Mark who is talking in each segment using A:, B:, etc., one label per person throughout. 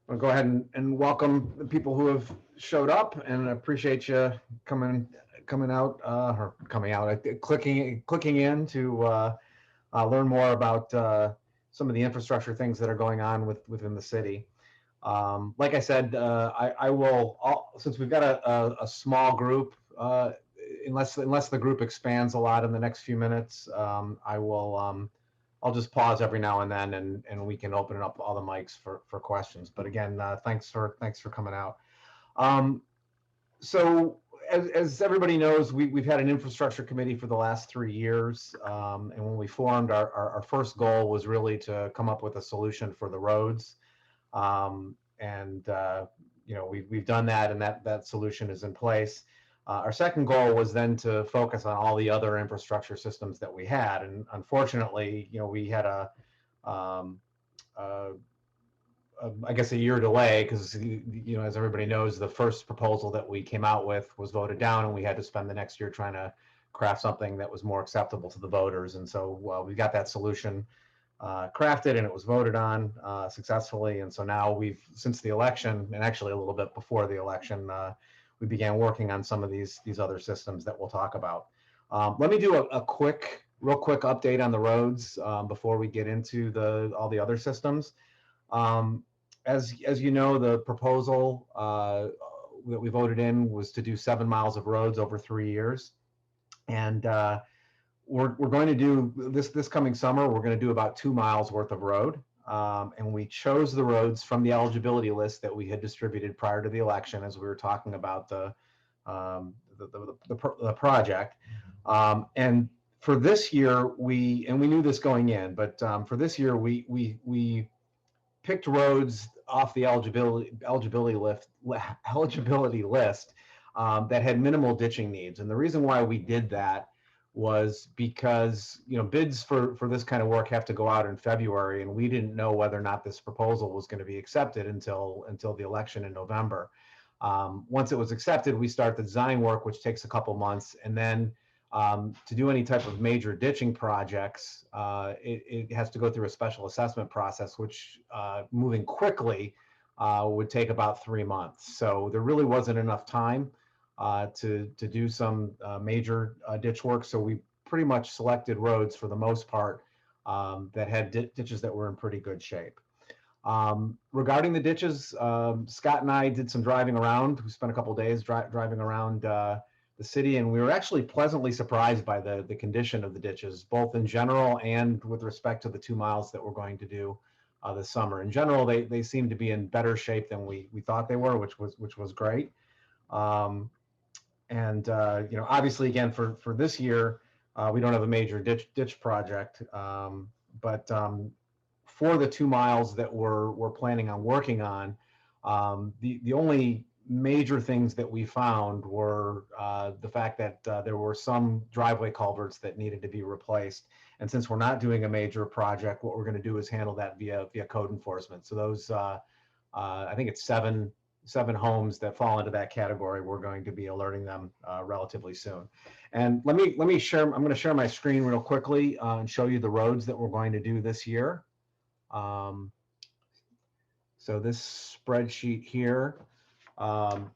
A: I'll go ahead and welcome the people who have showed up, and I appreciate you coming coming out or coming out, clicking in to learn more about some of the infrastructure things that are going on within the city. Like I said, I will since we've got a small group. Unless the group expands a lot in the next few minutes, I will. I'll just pause every now and then, and we can open up all the mics for questions. But again, thanks for coming out. Um, so as everybody knows, we've had an infrastructure committee for the last 3 years. And when we formed, our first goal was really to come up with a solution for the roads. And we've done that, and that solution is in place. Our second goal was then to focus on all the other infrastructure systems that we had, and unfortunately, we had um, a I guess a year delay because as everybody knows, the first proposal that we came out with was voted down, and we had to spend the next year trying to craft something that was more acceptable to the voters. And so we got that solution crafted, and it was voted on successfully. And so now since the election, and actually a little bit before the election, we began working on some of these other systems that we'll talk about. Let me do a real quick update on the roads before we get into all the other systems. Um, as you know, the proposal that we voted in was to do 7 miles of roads over 3 years, and we're going to do this coming summer. We're going to do about 2 miles worth of road, and we chose the roads from the eligibility list that we had distributed prior to the election, as we were talking about the project. And for this year, we knew this going in, but for this year, we picked roads off the eligibility list that had minimal ditching needs. And the reason why we did that was because bids for this kind of work have to go out in February, and we didn't know whether or not this proposal was going to be accepted until the election in November. Once it was accepted, we start the design work, which takes a couple months, and then to do any type of major ditching projects, it has to go through a special assessment process, which moving quickly would take about 3 months. So there really wasn't enough time to do some major ditch work. So we pretty much selected roads for the most part that had ditches that were in pretty good shape. Regarding the ditches, Scott and I did some driving around. We spent a couple of days driving around the city, and we were actually pleasantly surprised by the condition of the ditches, both in general and with respect to the 2 miles that we're going to do this summer. In general, they seem to be in better shape than we thought they were, which was great. Um, and obviously, again, for this year, we don't have a major ditch project, but for the 2 miles that we're planning on working on, the only major things that we found were the fact that there were some driveway culverts that needed to be replaced. And since we're not doing a major project, what we're going to do is handle that via code enforcement. So those, I think it's seven homes that fall into that category. We're going to be alerting them relatively soon. And let me share. I'm going to share my screen real quickly and show you the roads that we're going to do this year. Um, so this spreadsheet here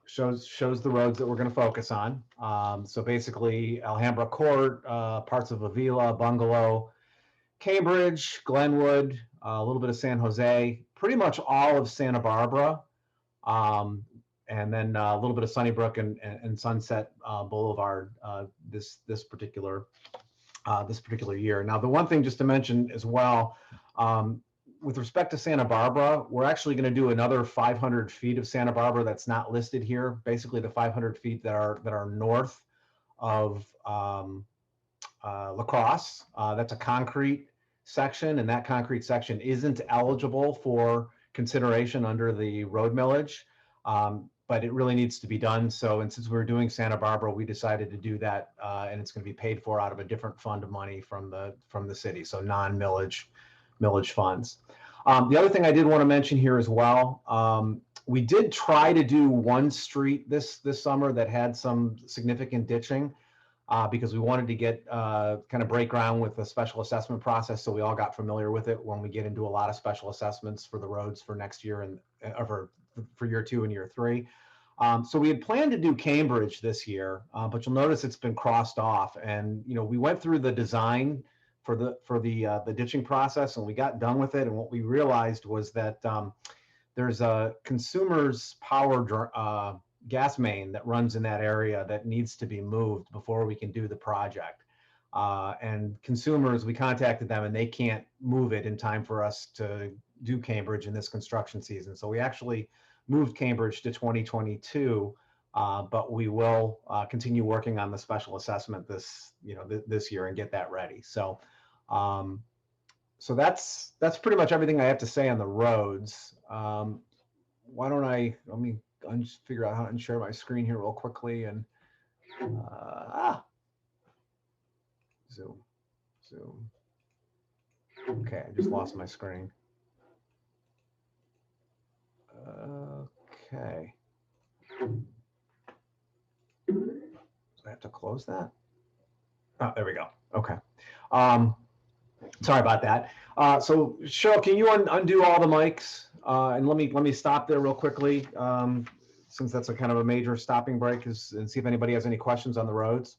A: shows the roads that we're going to focus on. So basically, Alhambra Court, parts of Avila, Bungalow, Cambridge, Glenwood, a little bit of San Jose, pretty much all of Santa Barbara, and then a little bit of Sunnybrook and Sunset Boulevard this particular year. Now, the one thing just to mention as well, with respect to Santa Barbara, we're actually going to do another 500 feet of Santa Barbara that's not listed here. Basically, the 500 feet that are north of La Crosse. That's a concrete section, and that concrete section isn't eligible for consideration under the road millage, but it really needs to be done. So, and since we're doing Santa Barbara, we decided to do that, and it's going to be paid for out of a different fund of money from the city, so non-millage funds. The other thing I did want to mention here as well, we did try to do one street this summer that had some significant ditching. because we wanted to get kind of break ground with the special assessment process, so we all got familiar with it when we get into a lot of special assessments for the roads for next year and for year 2 and year 3. So we had planned to do Cambridge this year, but you'll notice it's been crossed off. And we went through the design for the ditching process, and we got done with it. And what we realized was that there's a Consumers Power gas main that runs in that area that needs to be moved before we can do the project. And Consumers, we contacted them, and they can't move it in time for us to do Cambridge in this construction season. So we actually moved Cambridge to 2022, but we will continue working on the special assessment this year and get that ready. So so that's pretty much everything I have to say on the roads. Why don't let me just figure out how to share my screen here real quickly and zoom. Okay, I just lost my screen. Okay. So I have to close that. Oh, there we go. Okay. Sorry about that. So Cheryl, can you undo all the mics? And let me stop there real quickly, since that's a kind of a major stopping break, and see if anybody has any questions on the roads.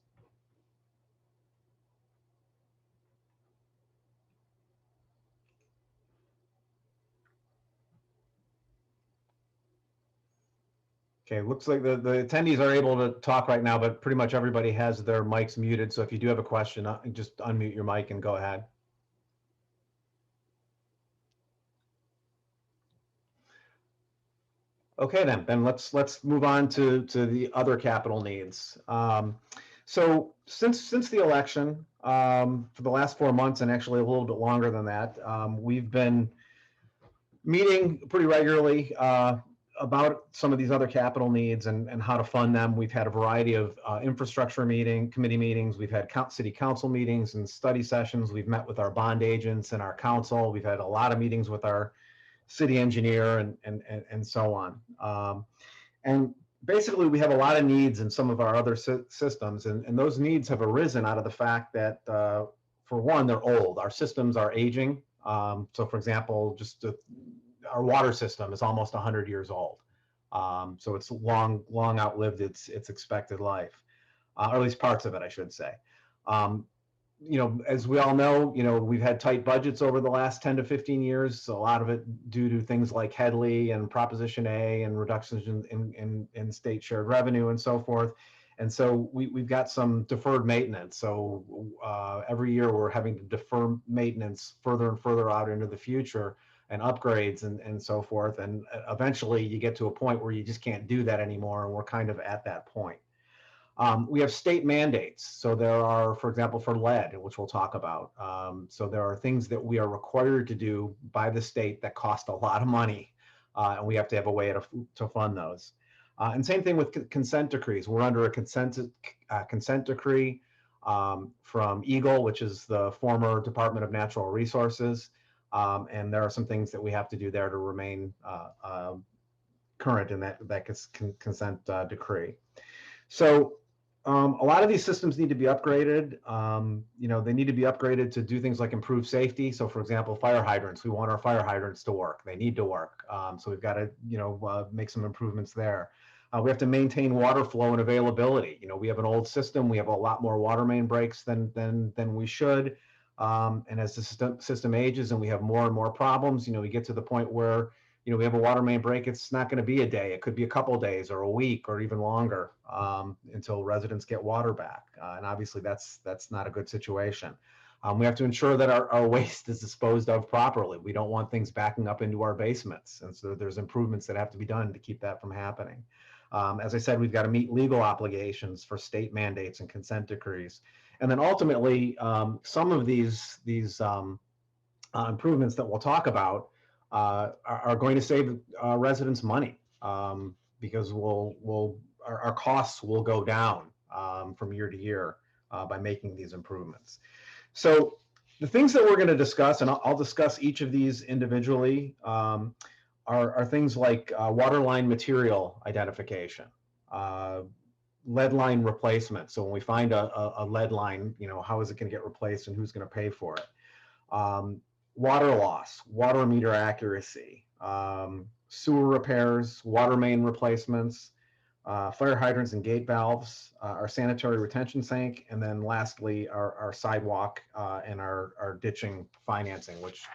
A: Okay, looks like the attendees are able to talk right now, but pretty much everybody has their mics muted. So if you do have a question, just unmute your mic and go ahead. Okay, then let's move on to the other capital needs. So since the election, for the last 4 months, and actually a little bit longer than that, we've been meeting pretty regularly about some of these other capital needs and how to fund them. We've had a variety of infrastructure committee meetings. We've had city council meetings and study sessions. We've met with our bond agents and our council. We've had a lot of meetings with our city engineer and so on. And basically, we have a lot of needs in some of our other systems, and those needs have arisen out of the fact that, for one, they're old. Our systems are aging. So, for example, our water system is almost 100 years old. So it's long outlived its expected life, or at least parts of it, I should say. As we all know, we've had tight budgets over the last 10 to 15 years. So a lot of it due to things like Headley and Proposition A and reductions in state shared revenue and so forth. And so we've got some deferred maintenance. So every year we're having to defer maintenance further and further out into the future, and upgrades and so forth. And eventually you get to a point where you just can't do that anymore. And we're kind of at that point. We have state mandates. So there are, for example, for lead, which we'll talk about. So there are things that we are required to do by the state that cost a lot of money. And we have to have a way to fund those. And same thing with consent decrees. We're under a consent decree from Eagle, which is the former Department of Natural Resources. And there are some things that we have to do there to remain current in that consent decree. So a lot of these systems need to be upgraded. They need to be upgraded to do things like improve safety. So, for example, fire hydrants. We want our fire hydrants to work. They need to work. So we've got to, make some improvements there. We have to maintain water flow and availability. We have an old system. We have a lot more water main breaks than we should. And as the system ages and we have more and more problems, we get to the point where, we have a water main break. It's not going to be a day. It could be a couple of days or a week or even longer until residents get water back. And obviously that's not a good situation. We have to ensure that our waste is disposed of properly. We don't want things backing up into our basements. And so there's improvements that have to be done to keep that from happening. As I said, we've got to meet legal obligations for state mandates and consent decrees. And then ultimately, some of these improvements that we'll talk about are going to save residents money because our costs will go down from year to year by making these improvements. So the things that we're going to discuss, and I'll discuss each of these individually, are things like water line material identification, lead line replacement. So when we find a lead line, how is it going to get replaced and who's going to pay for it? Water loss, water meter accuracy, sewer repairs, water main replacements, fire hydrants and gate valves, our sanitary retention tank, and then lastly, our sidewalk and our ditching financing, which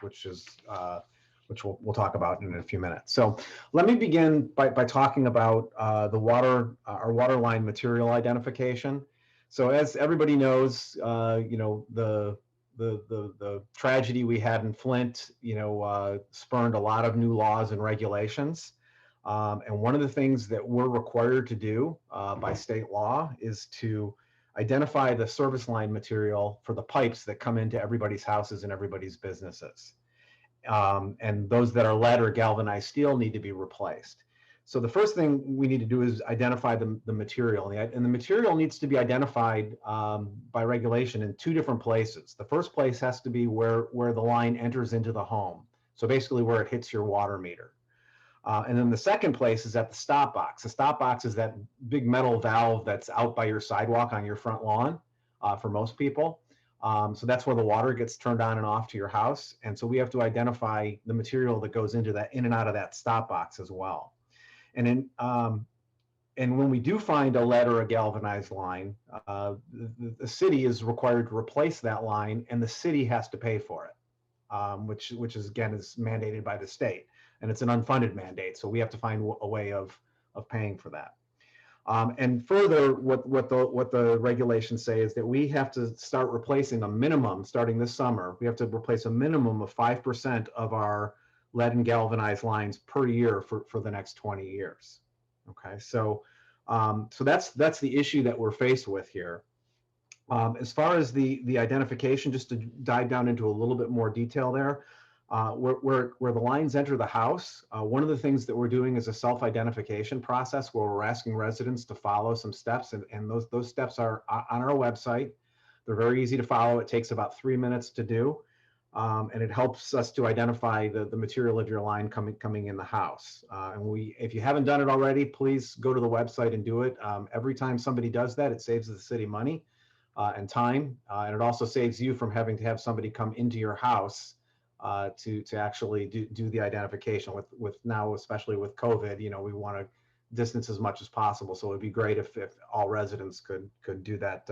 A: we'll talk about in a few minutes. So let me begin by talking about our water line material identification. So as everybody knows, the tragedy we had in Flint, spurned a lot of new laws and regulations. And one of the things that we're required to do by state law is to identify the service line material for the pipes that come into everybody's houses and everybody's businesses. And those that are lead or galvanized steel need to be replaced. So the first thing we need to do is identify the material. And the material needs to be identified by regulation in two different places. The first place has to be where the line enters into the home. So basically where it hits your water meter. And then the second place is at the stop box. The stop box is that big metal valve that's out by your sidewalk on your front lawn for most people. So that's where the water gets turned on and off to your house. And so we have to identify the material that goes into that, in and out of that stop box as well. And when we do find a lead or a galvanized line, the city is required to replace that line, and the city has to pay for it, which is again is mandated by the state. And it's an unfunded mandate, so we have to find a way of paying for that. And further, what the regulations say is that we have to start replacing a minimum, starting this summer, we have to replace a minimum of 5% of our lead and galvanized lines per year for the next 20 years. Okay, so that's the issue that we're faced with here. As far as the identification, just to dive down into a little bit more detail there, where the lines enter the house, one of the things that we're doing is a self-identification process where we're asking residents to follow some steps, and those steps are on our website. They're very easy to follow. It takes about 3 minutes to do, and it helps us to identify the material of your line coming in the house. And if you haven't done it already, please go to the website and do it. Every time somebody does that, it saves the city money and time, and it also saves you from having to have somebody come into your house to actually do the identification. With now, especially with COVID, we want to distance as much as possible. So it'd be great if all residents could do that,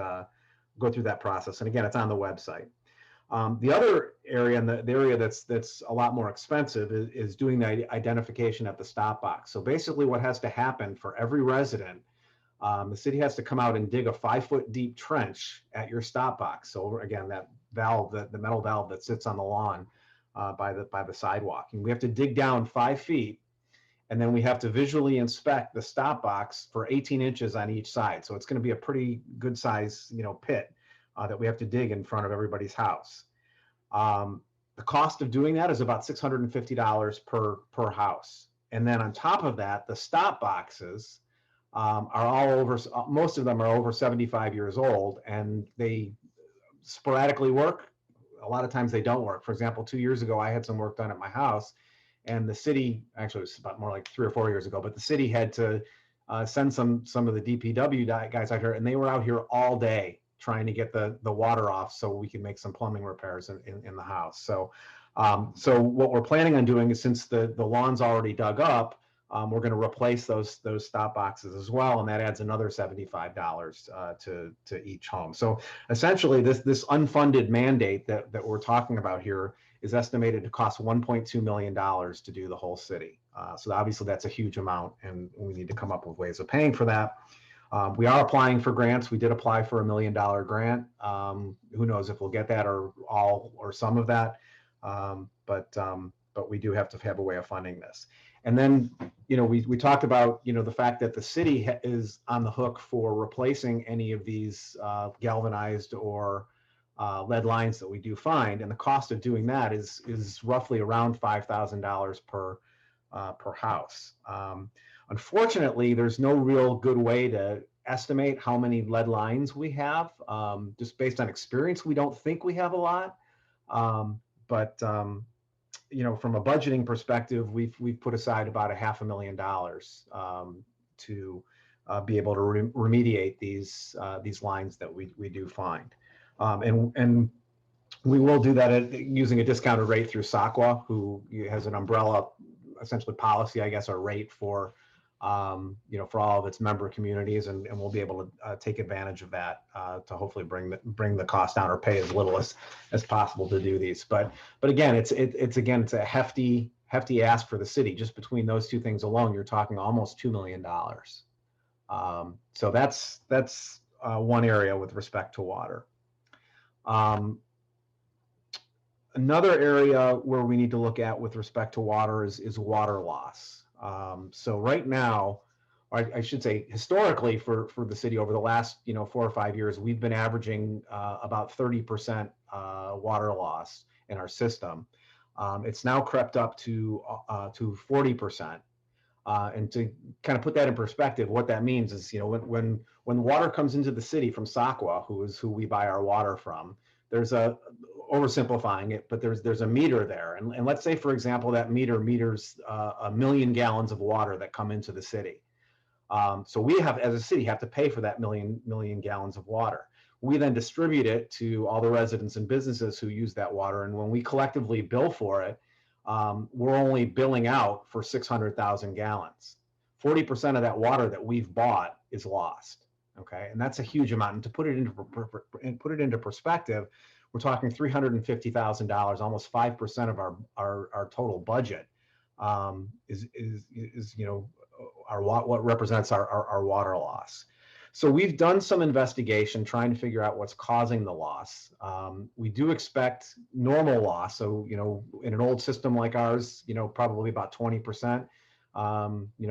A: go through that process. And again, it's on the website. The other area, and the area that's a lot more expensive, is doing the identification at the stop box. So basically, what has to happen for every resident, the city has to come out and dig a 5-foot deep trench at your stop box. So again, that valve, the metal valve that sits on the lawn by the sidewalk, and we have to dig down 5 feet, and then we have to visually inspect the stop box for 18 inches on each side. So it's going to be a pretty good size, pit that we have to dig in front of everybody's house. The cost of doing that is about $650 per house. And then on top of that, the stop boxes are all over, most of them are over 75 years old, and they sporadically work. A lot of times they don't work. For example, 2 years ago, I had some work done at my house, and the city, actually it was about more like 3 or 4 years ago, but the city had to send some of the DPW guys out here, and they were out here all day trying to get the water off so we can make some plumbing repairs in the house. So what we're planning on doing is, since the lawn's already dug up, we're going to replace those stop boxes as well, and that adds another $75 to each home. So essentially, this unfunded mandate that we're talking about here is estimated to cost $1.2 million to do the whole city. So obviously, that's a huge amount, and we need to come up with ways of paying for that. We are applying for grants. We did apply for $1 million grant. Who knows if we'll get that or all or some of that, but we do have to have a way of funding this. And then, we talked about, the fact that the city is on the hook for replacing any of these galvanized or lead lines that we do find. And the cost of doing that is roughly around $5,000 per house. Unfortunately, there's no real good way to estimate how many lead lines we have. Just based on experience, we don't think we have a lot. But from a budgeting perspective, we've put aside about $500,000 to be able to remediate these lines that we do find. And we will do that using a discounted rate through SACWA, who has an umbrella, essentially policy, I guess, or rate for, for all of its member communities, and we'll be able to take advantage of that to hopefully bring the cost down or pay as little as possible to do these. But again, it's a hefty ask for the city. Just between those two things alone, you're talking almost $2 million. So that's one area with respect to water. Another area where we need to look at with respect to water is water loss. So right now, or I should say historically for the city over the last 4 or 5 years, we've been averaging about 30% water loss in our system. It's now crept up to 40%. And to kind of put that in perspective, what that means is, when water comes into the city from SACWA, who we buy our water from, there's oversimplifying it, but there's a meter there. And let's say, for example, that meter meters 1 million gallons of water that come into the city. So we have, as a city, have to pay for that million gallons of water. We then distribute it to all the residents and businesses who use that water. And when we collectively bill for it, we're only billing out for 600,000 gallons. 40% of that water that we've bought is lost. Okay, and that's a huge amount. And to put it into perspective, we're talking $350,000, almost 5% of our total budget is what represents our water loss. So we've done some investigation trying to figure out what's causing the loss. We do expect normal loss. So, in an old system like ours, probably about 20%,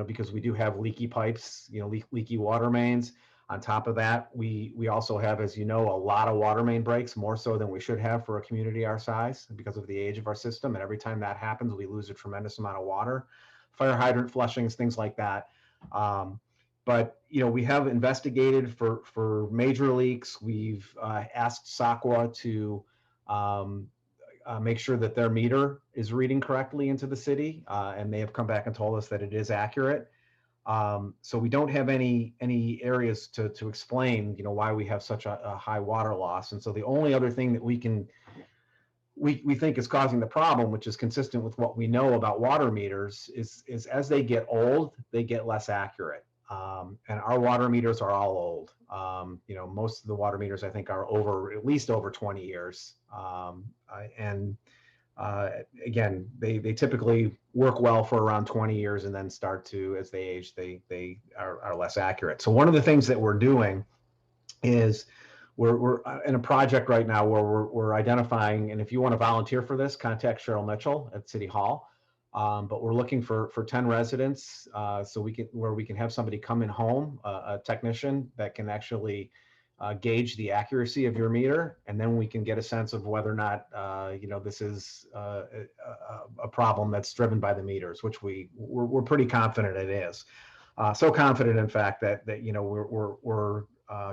A: because we do have leaky pipes, leaky water mains. On top of that, we also have, as you know, a lot of water main breaks, more so than we should have for a community our size because of the age of our system. And every time that happens, we lose a tremendous amount of water. Fire hydrant flushings, things like that. But we have investigated for major leaks. We've asked SACWA to make sure that their meter is reading correctly into the city, and they have come back and told us that it is accurate. So we don't have any areas to explain, why we have such a high water loss. And so the only other thing that we think is causing the problem, which is consistent with what we know about water meters, is as they get old, they get less accurate. And our water meters are all old. Most of the water meters, I think, are at least over 20 years. Again, they typically work well for around 20 years and then start to, as they age, they are less accurate. So one of the things that we're doing is we're in a project right now where we're identifying, and if you want to volunteer for this, contact Cheryl Mitchell at City Hall. But we're looking for 10 residents, so we can have somebody come in home, a technician that can actually gauge the accuracy of your meter, and then we can get a sense of whether or not this is a problem that's driven by the meters, which we're pretty confident it is. So confident, in fact, that we're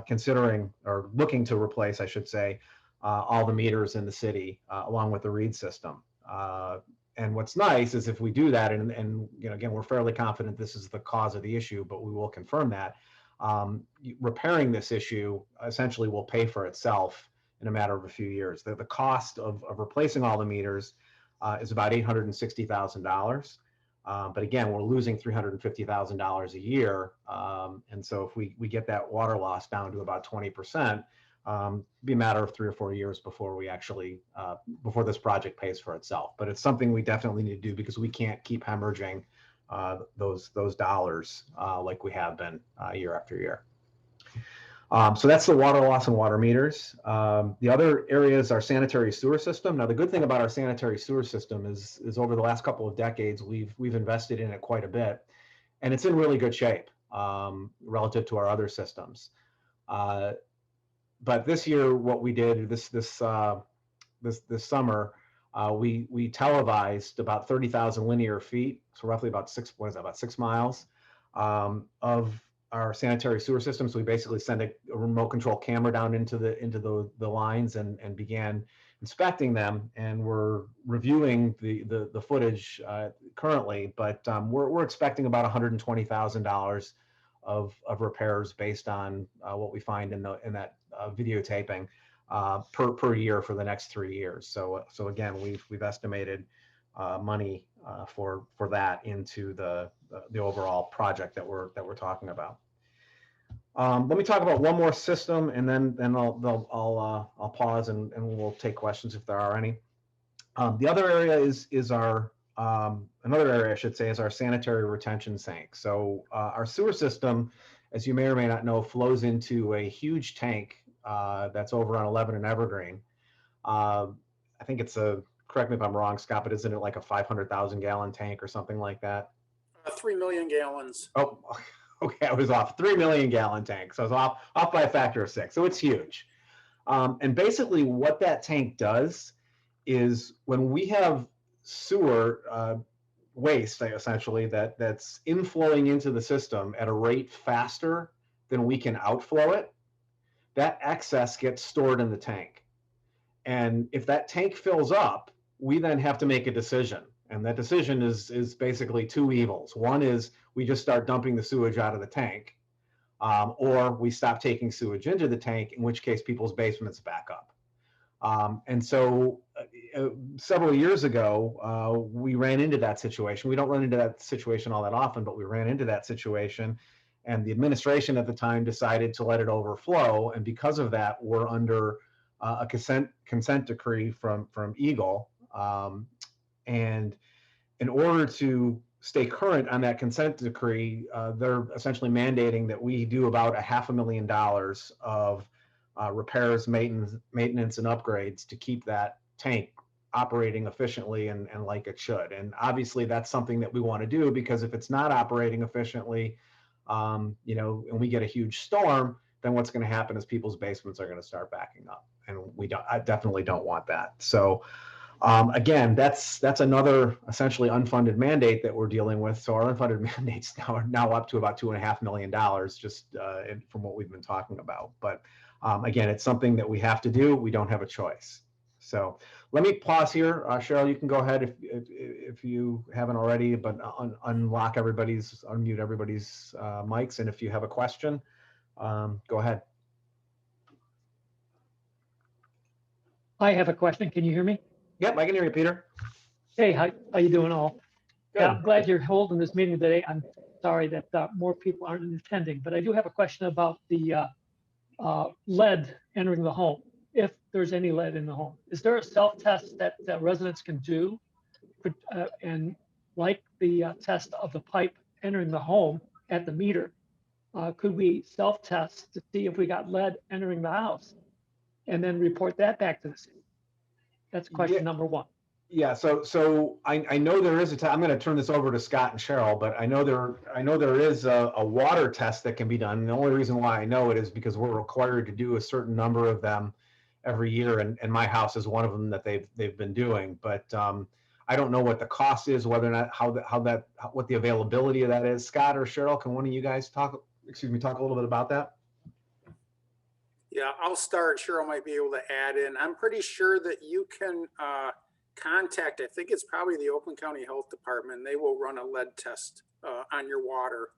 A: considering or looking to replace, I should say, all the meters in the city along with the read system. And what's nice is if we do that, and again, we're fairly confident this is the cause of the issue, but we will confirm that. Repairing this issue essentially will pay for itself in a matter of a few years. The cost of replacing all the meters is about $860,000. But again, we're losing $350,000 a year. And so if we get that water loss down to about 20%, be a matter of 3 or 4 years before we actually, before this project pays for itself. But it's something we definitely need to do because we can't keep hemorrhaging those dollars like we have been year after year. So that's the water loss and water meters. The other areas are sanitary sewer system. Now, the good thing about our sanitary sewer system is over the last couple of decades, we've invested in it quite a bit, and it's in really good shape relative to our other systems. But this year, what we did this summer, we televised about 30,000 linear feet, so roughly about 6 miles of our sanitary sewer system. So we basically sent a remote control camera down into the lines and began inspecting them, and we're reviewing the footage currently. But we're expecting about $120,000 of repairs based on what we find in that videotaping per year for the next 3 years. So again, we've estimated money for that into the overall project that we're talking about. Let me talk about one more system, and then I'll pause and we'll take questions if there are any. The other area is our another area I should say is our sanitary retention sink. So our sewer system, as you may or may not know, flows into a huge tank that's over on 11 and Evergreen. I think it's correct me if I'm wrong, Scott, but isn't it like a 500,000 gallon tank or something like that?
B: 3 million gallons.
A: Oh, okay, I was off. 3 million gallon tank. So I was off by a factor of 6. So it's huge. And basically what that tank does is when we have sewer waste, essentially, that's inflowing into the system at a rate faster than we can outflow it, that excess gets stored in the tank. And if that tank fills up, we then have to make a decision. And that decision is basically two evils. One is we just start dumping the sewage out of the tank, or we stop taking sewage into the tank, in which case people's basements back up. And so several years ago, we ran into that situation. We don't run into that situation all that often, but we ran into that situation. And the administration at the time decided to let it overflow. And because of that, we're under a consent decree from Eagle. And in order to stay current on that consent decree, they're essentially mandating that we do about $500,000 of repairs, maintenance, and upgrades to keep that tank operating efficiently and like it should. And obviously, that's something that we want to do, because if it's not operating efficiently, and we get a huge storm, then what's going to happen is people's basements are going to start backing up, and I definitely don't want that. So. Again, that's another essentially unfunded mandate that we're dealing with. So our unfunded mandates are now up to about $2.5 million, just from what we've been talking about. But again, it's something that we have to do. We don't have a choice. So let me pause here. Cheryl, you can go ahead if you haven't already, but unmute everybody's mics. And if you have a question, go ahead.
C: I have a question. Can you hear me?
A: Yep, I can hear you, Peter.
C: Hey, how you doing all?
A: Good.
C: Yeah, I'm glad you're holding this meeting today. I'm sorry that more people aren't attending, but I do have a question about the lead entering the home. If there's any lead in the home, is there a self-test that residents can do? And like the test of the pipe entering the home at the meter, could we self-test to see if we got lead entering the house and then report that back to the city? That's question number one.
A: Yeah, so I know there is I'm going to turn this over to Scott and Cheryl, but I know there is a water test that can be done. And the only reason why I know it is because we're required to do a certain number of them every year, and my house is one of them that they've been doing. But I don't know what the cost is, whether or not what the availability of that is. Scott or Cheryl, can one of you guys talk a little bit about that?
B: Yeah, I'll start. Cheryl might be able to add in. I'm pretty sure that you can contact, I think it's probably the Oakland County Health Department. They will run a lead test on your water,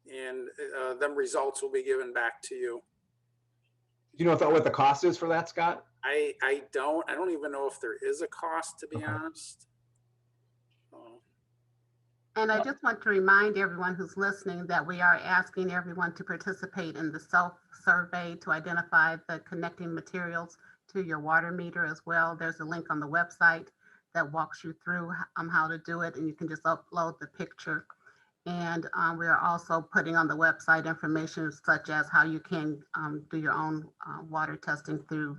B: and them results will be given back to you.
A: Do you know what the cost is for that, Scott?
B: I don't even know if there is a cost, to be honest.
D: And I just want to remind everyone who's listening that we are asking everyone to participate in the self-survey to identify the connecting materials to your water meter as well. There's a link on the website that walks you through how to do it, and you can just upload the picture. And we are also putting on the website information such as how you can do your own water testing through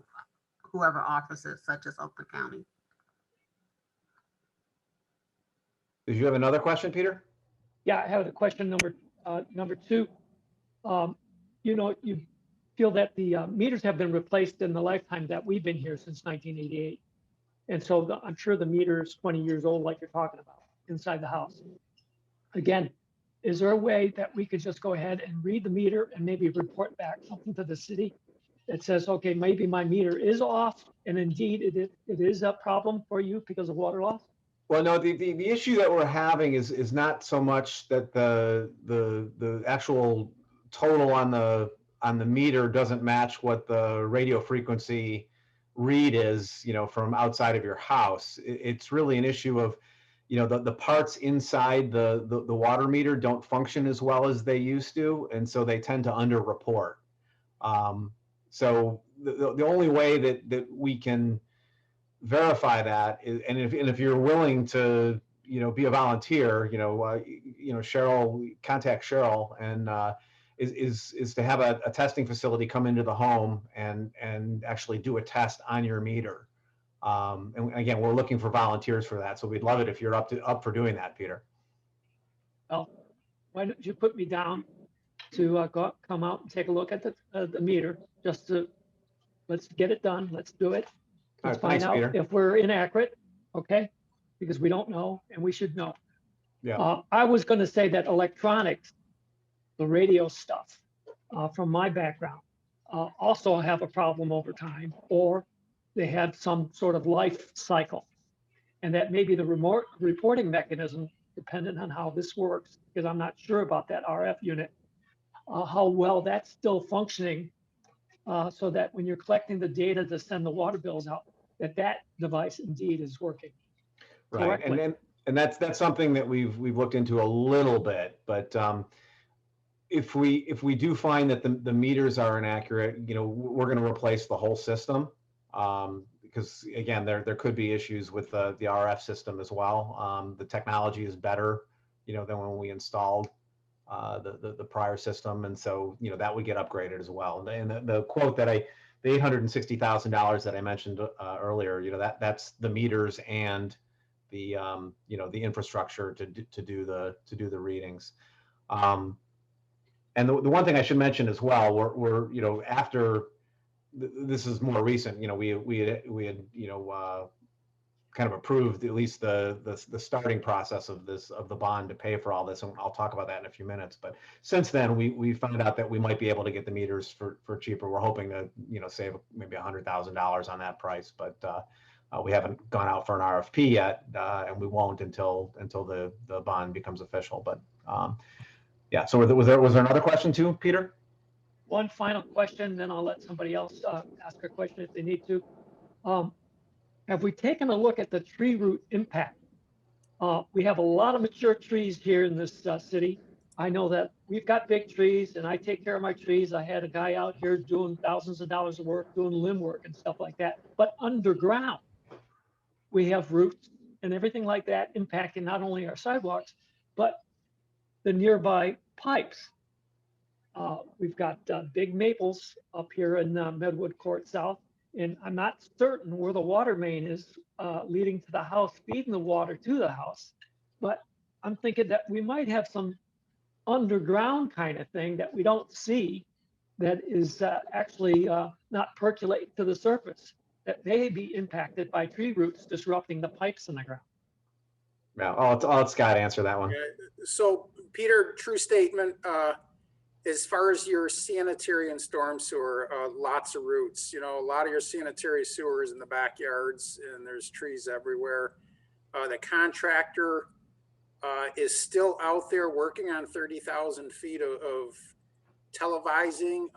D: whoever offers it, such as Oakland County.
A: Did you have another question, Peter?
C: Yeah, I have a question number two. You feel that the meters have been replaced in the lifetime that we've been here since 1988. And so I'm sure the meter is 20 years old, like you're talking about, inside the house. Again, is there a way that we could just go ahead and read the meter and maybe report back something to the city that says, okay, maybe my meter is off, and indeed it is a problem for you because of water loss?
A: Well, no, the issue that we're having is not so much that the actual total on the meter doesn't match what the radio frequency read is, from outside of your house. It's really an issue of, the parts inside the water meter don't function as well as they used to, and so they tend to underreport. So the only way that we can verify that is, and if you're willing to be a volunteer, Cheryl, contact Cheryl, and is to have a testing facility come into the home and actually do a test on your meter. And again, we're looking for volunteers for that, so we'd love it if you're up for doing that, Peter.
C: Well, why don't you put me down to come out and take a look at the meter, let's get it done. Let's do it. Let's find out if we're inaccurate, okay? Because we don't know, and we should know.
A: Yeah.
C: I was going to say that electronics, the radio stuff, from my background, also have a problem over time, or they have some sort of life cycle, and that maybe the reporting mechanism, dependent on how this works, because I'm not sure about that RF unit, how well that's still functioning, so that when you're collecting the data to send the water bills out, that device indeed is working correctly.
A: Right, and that's something that we've looked into a little bit, but if we do find that the meters are inaccurate, we're going to replace the whole system, because again, there could be issues with the RF system as well. The technology is better, than when we installed the prior system, and so that would get upgraded as well. And the quote that the $860,000 that I mentioned earlier, that's the meters and the the infrastructure to do the readings. And the one thing I should mention as well, we're after this is more recent, we had kind of approved at least the starting process of the bond to pay for all this, and I'll talk about that in a few minutes. But since then, we found out that we might be able to get the meters for cheaper. We're hoping to save maybe $100,000 on that price, but we haven't gone out for an RFP yet, and we won't until the bond becomes official. But yeah. So was there another question too, Peter?
C: One final question, then I'll let somebody else ask a question if they need to. Have we taken a look at the tree root impact? We have a lot of mature trees here in this city. I know that we've got big trees, and I take care of my trees. I had a guy out here doing thousands of dollars of work, doing limb work and stuff like that. But underground, we have roots and everything like that impacting not only our sidewalks, but the nearby pipes. We've got big maples up here in Medwood Court South, and I'm not certain where the water main is leading to the house, feeding the water to the house, but I'm thinking that we might have some underground kind of thing that we don't see, that is actually not percolate to the surface, that may be impacted by tree roots disrupting the pipes in the ground.
A: Yeah, I'll let Scott answer that one.
B: So Peter, true statement. As far as your sanitary and storm sewer, lots of roots. A lot of your sanitary sewers in the backyards, and there's trees everywhere. The contractor is still out there working on 30,000 feet of televising.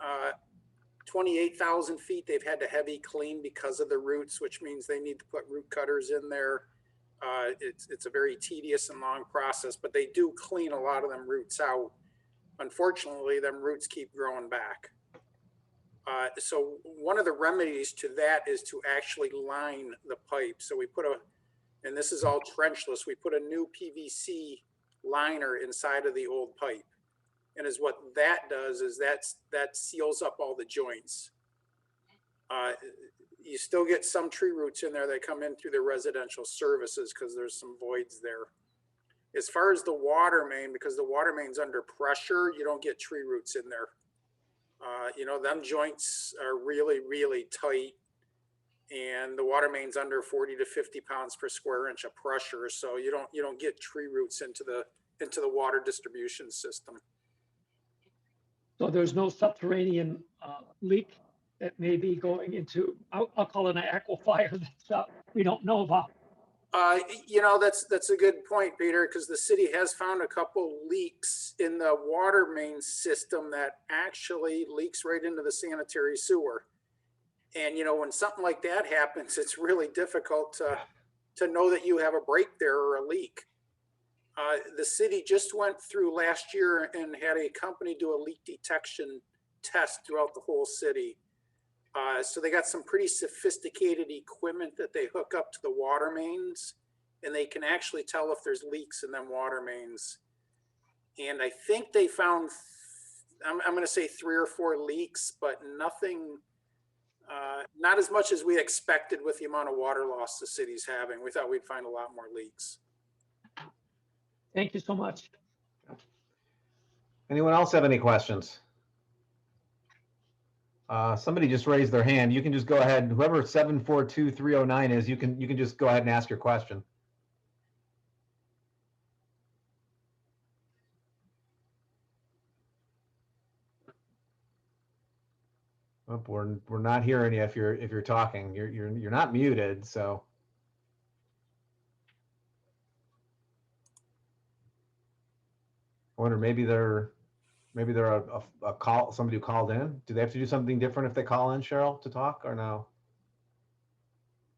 B: 28,000 feet they've had to heavy clean because of the roots, which means they need to put root cutters in there. It's a very tedious and long process, but they do clean a lot of them roots out. Unfortunately, them roots keep growing back. So one of the remedies to that is to actually line the pipe. So we put and this is all trenchless, we put a new PVC liner inside of the old pipe. And is what that does is that seals up all the joints. You still get some tree roots in there that come in through the residential services because there's some voids there. As far as the water main, because the water main's under pressure, you don't get tree roots in there. Them joints are really, really tight, and the water main's under 40 to 50 pounds per square inch of pressure. So you don't get tree roots into the water distribution system.
C: So there's no subterranean leak that may be going into, I'll call it an aquifer that we don't know about.
B: That's a good point, Peter, because the city has found a couple leaks in the water main system that actually leaks right into the sanitary sewer. And, when something like that happens, it's really difficult to know that you have a break there or a leak. The city just went through last year and had a company do a leak detection test throughout the whole city. So they got some pretty sophisticated equipment that they hook up to the water mains, and they can actually tell if there's leaks in them water mains. And I think they found, I'm going to say 3 or 4 leaks, but nothing, not as much as we expected with the amount of water loss the city's having. We thought we'd find a lot more leaks.
C: Thank you so much.
A: Anyone else have any questions? Somebody just raised their hand. You can just go ahead. Whoever 742309 is, you can just go ahead and ask your question. Oh, we're not hearing you if you're talking. You're not muted, so. I wonder maybe they're a call, somebody who called in. Do they have to do something different if they call in, Cheryl, to talk, or no?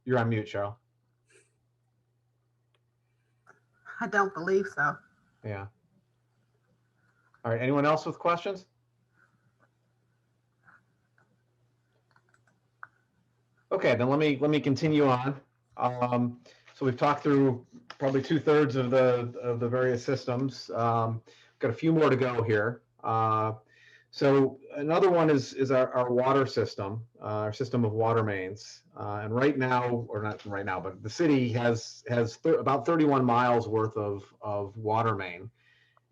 A: You're on mute, Cheryl.
D: I don't believe so.
A: Yeah. All right. Anyone else with questions? Okay, then let me continue on. So we've talked through probably 2/3 of the various systems. Got a few more to go here. So another one is our water system, our system of water mains. And right now, or not right now, but the city has about 31 miles worth of water main,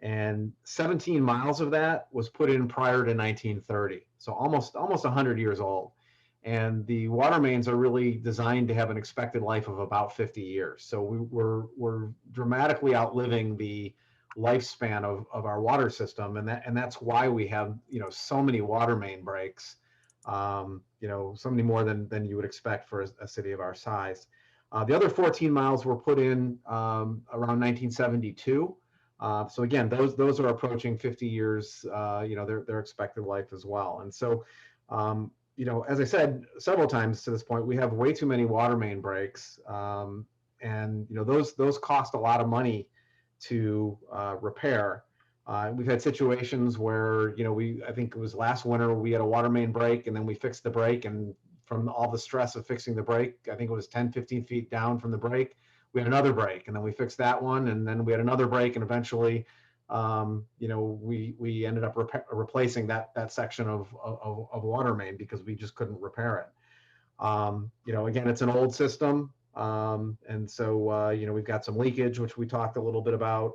A: and 17 miles of that was put in prior to 1930. So almost 100 years old. And the water mains are really designed to have an expected life of about 50 years. So we're dramatically outliving the lifespan of our water system, and that's why we have so many water main breaks, so many more than you would expect for a city of our size. The other 14 miles were put in around 1972. So again, those are approaching 50 years, their expected life as well. And so as I said several times to this point, we have way too many water main breaks, and those cost a lot of money to repair. We've had situations where I think it was last winter, we had a water main break, and then we fixed the break, and from all the stress of fixing the break, I think it was 10-15 feet down from the break, we had another break, and then we fixed that one, and then we had another break, and eventually we ended up replacing that section of water main because we just couldn't repair it. Again, it's an old system, and so we've got some leakage, which we talked a little bit about.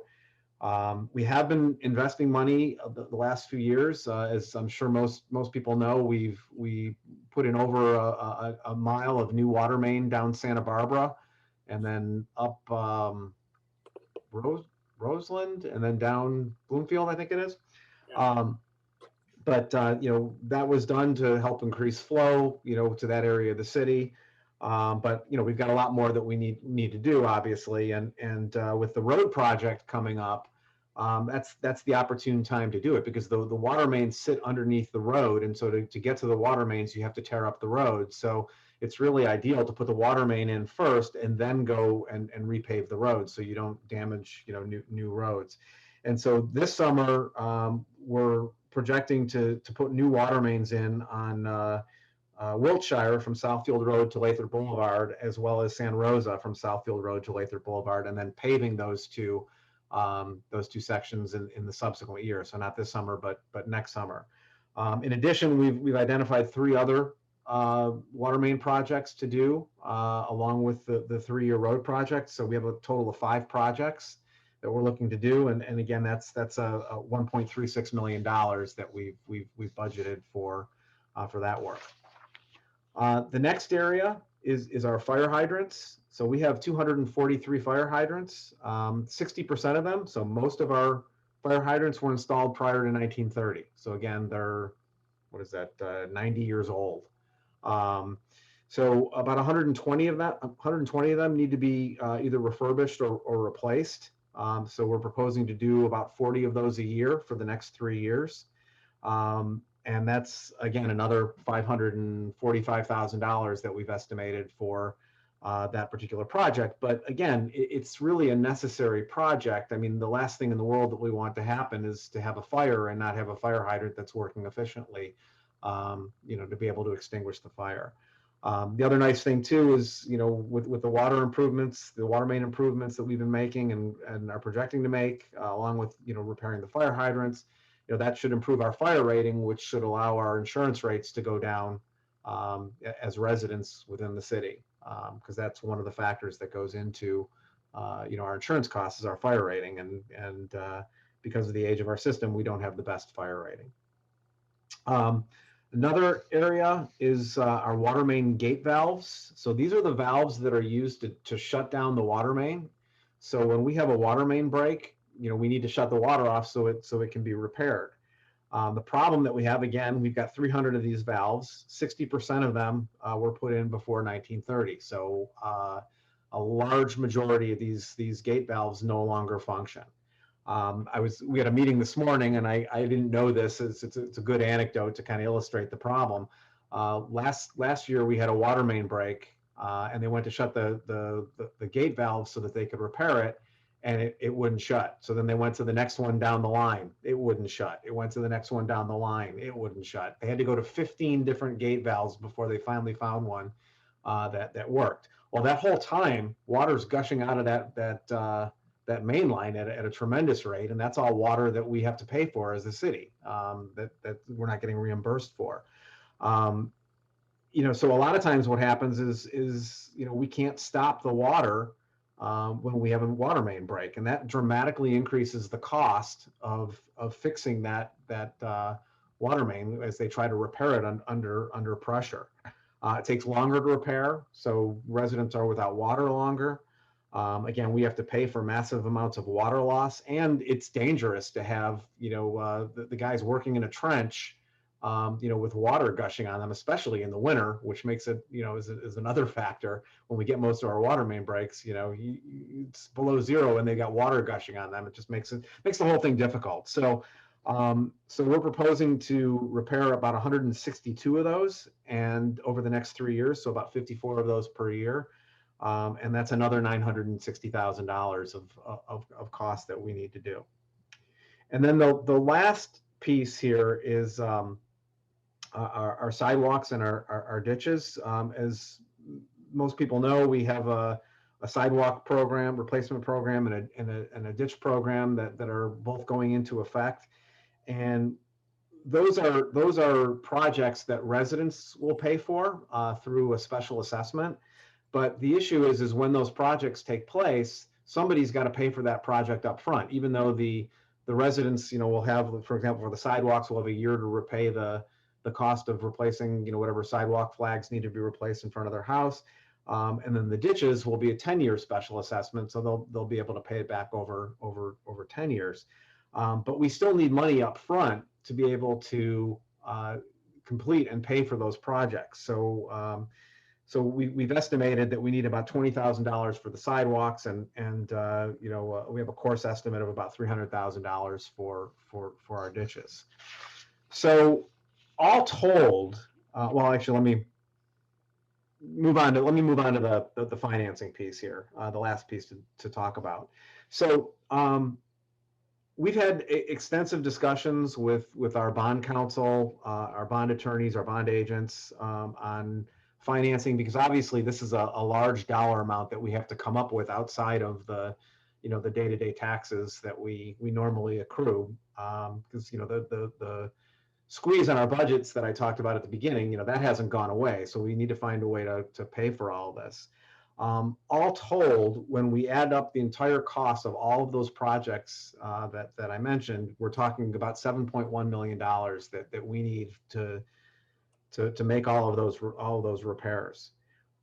A: We have been investing money the last few years, as I'm sure most people know. We put in over a mile of new water main down Santa Barbara, and then up Roseland, and then down Bloomfield, I think it is. But that was done to help increase flow, to that area of the city. But we've got a lot more that we need to do, obviously, and with the road project coming up, that's the opportune time to do it, because the water mains sit underneath the road, and so to get to the water mains, you have to tear up the road. So it's really ideal to put the water main in first and then go and repave the road, so you don't damage new roads. And so this summer, we're projecting to put new water mains in on Wiltshire from Southfield Road to Lathrup Boulevard, as well as San Rosa from Southfield Road to Lathrup Boulevard, and then paving those two sections in the subsequent year. So not this summer, but next summer. In addition, we've identified 3 other water main projects to do, along with the 3-year road project. So we have a total of 5 projects that we're looking to do, and again, that's a $1.36 million that we've budgeted for that work. The next area is our fire hydrants. So we have 243 fire hydrants, 60% of them. So most of our fire hydrants were installed prior to 1930. So again, they're, 90 years old. So about 120 of them need to be either refurbished or replaced. So we're proposing to do about 40 of those a year for the next 3 years. And that's, again, another $545,000 that we've estimated for that particular project. But again, it's really a necessary project. I mean, the last thing in the world that we want to happen is to have a fire and not have a fire hydrant that's working efficiently, to be able to extinguish the fire. The other nice thing too is, with the water improvements, the water main improvements that we've been making and are projecting to make, along with, repairing the fire hydrants, that should improve our fire rating, which should allow our insurance rates to go down as residents within the city, because that's one of the factors that goes into, our insurance costs is our fire rating, and because of the age of our system, we don't have the best fire rating. Another area is our water main gate valves. So these are the valves that are used to shut down the water main. So when we have a water main break, we need to shut the water off so it can be repaired. The problem that we have, again, we've got 300 of these valves. 60% of them were put in before 1930. So a large majority of these gate valves no longer function. We had a meeting this morning, and I didn't know this. It's a good anecdote to kind of illustrate the problem. Last year we had a water main break, and they went to shut the gate valve so that they could repair it, and it wouldn't shut. So then they went to the next one down the line. It wouldn't shut. It went to the next one down the line. It wouldn't shut. They had to go to 15 different gate valves before they finally found one that worked. Well, that whole time, water's gushing out of that main line at a tremendous rate, and that's all water that we have to pay for as a city, that we're not getting reimbursed for. So a lot of times what happens is we can't stop the water when we have a water main break, and that dramatically increases the cost of fixing that water main as they try to repair it under pressure. It takes longer to repair, so residents are without water longer. Again, we have to pay for massive amounts of water loss, and it's dangerous to have, the guys working in a trench, with water gushing on them, especially in the winter, which makes it, is another factor. When we get most of our water main breaks, it's below zero and they got water gushing on them. It just makes the whole thing difficult. So we're proposing to repair about 162 of those, and over the next 3 years, so about 54 of those per year. And that's another $960,000 of cost that we need to do. And then the last piece here is our sidewalks and our ditches. As most people know, we have a sidewalk program, replacement program, and a ditch program that are both going into effect. And those are projects that residents will pay for through a special assessment. But the issue is when those projects take place, somebody's got to pay for that project up front, even though the residents, will have, for example, for the sidewalks, will have a year to repay the cost of replacing, whatever sidewalk flags need to be replaced in front of their house. And then the ditches will be a 10-year special assessment, so they'll be able to pay it back over 10 years. But we still need money up front to be able to complete and pay for those projects. So we've estimated that we need about $20,000 for the sidewalks, and we have a course estimate of about $300,000 for our ditches. So all told, well, actually, let me move on to the financing piece here, the last piece to talk about. So we've had extensive discussions with our bond counsel, our bond attorneys, our bond agents on financing, because obviously this is a large dollar amount that we have to come up with outside of the day-to-day taxes that we normally accrue, because the squeeze on our budgets that I talked about at the beginning, that hasn't gone away. So we need to find a way to pay for all of this. All told, when we add up the entire cost of all of those projects that I mentioned, we're talking about $7.1 million that we need to make all of those repairs.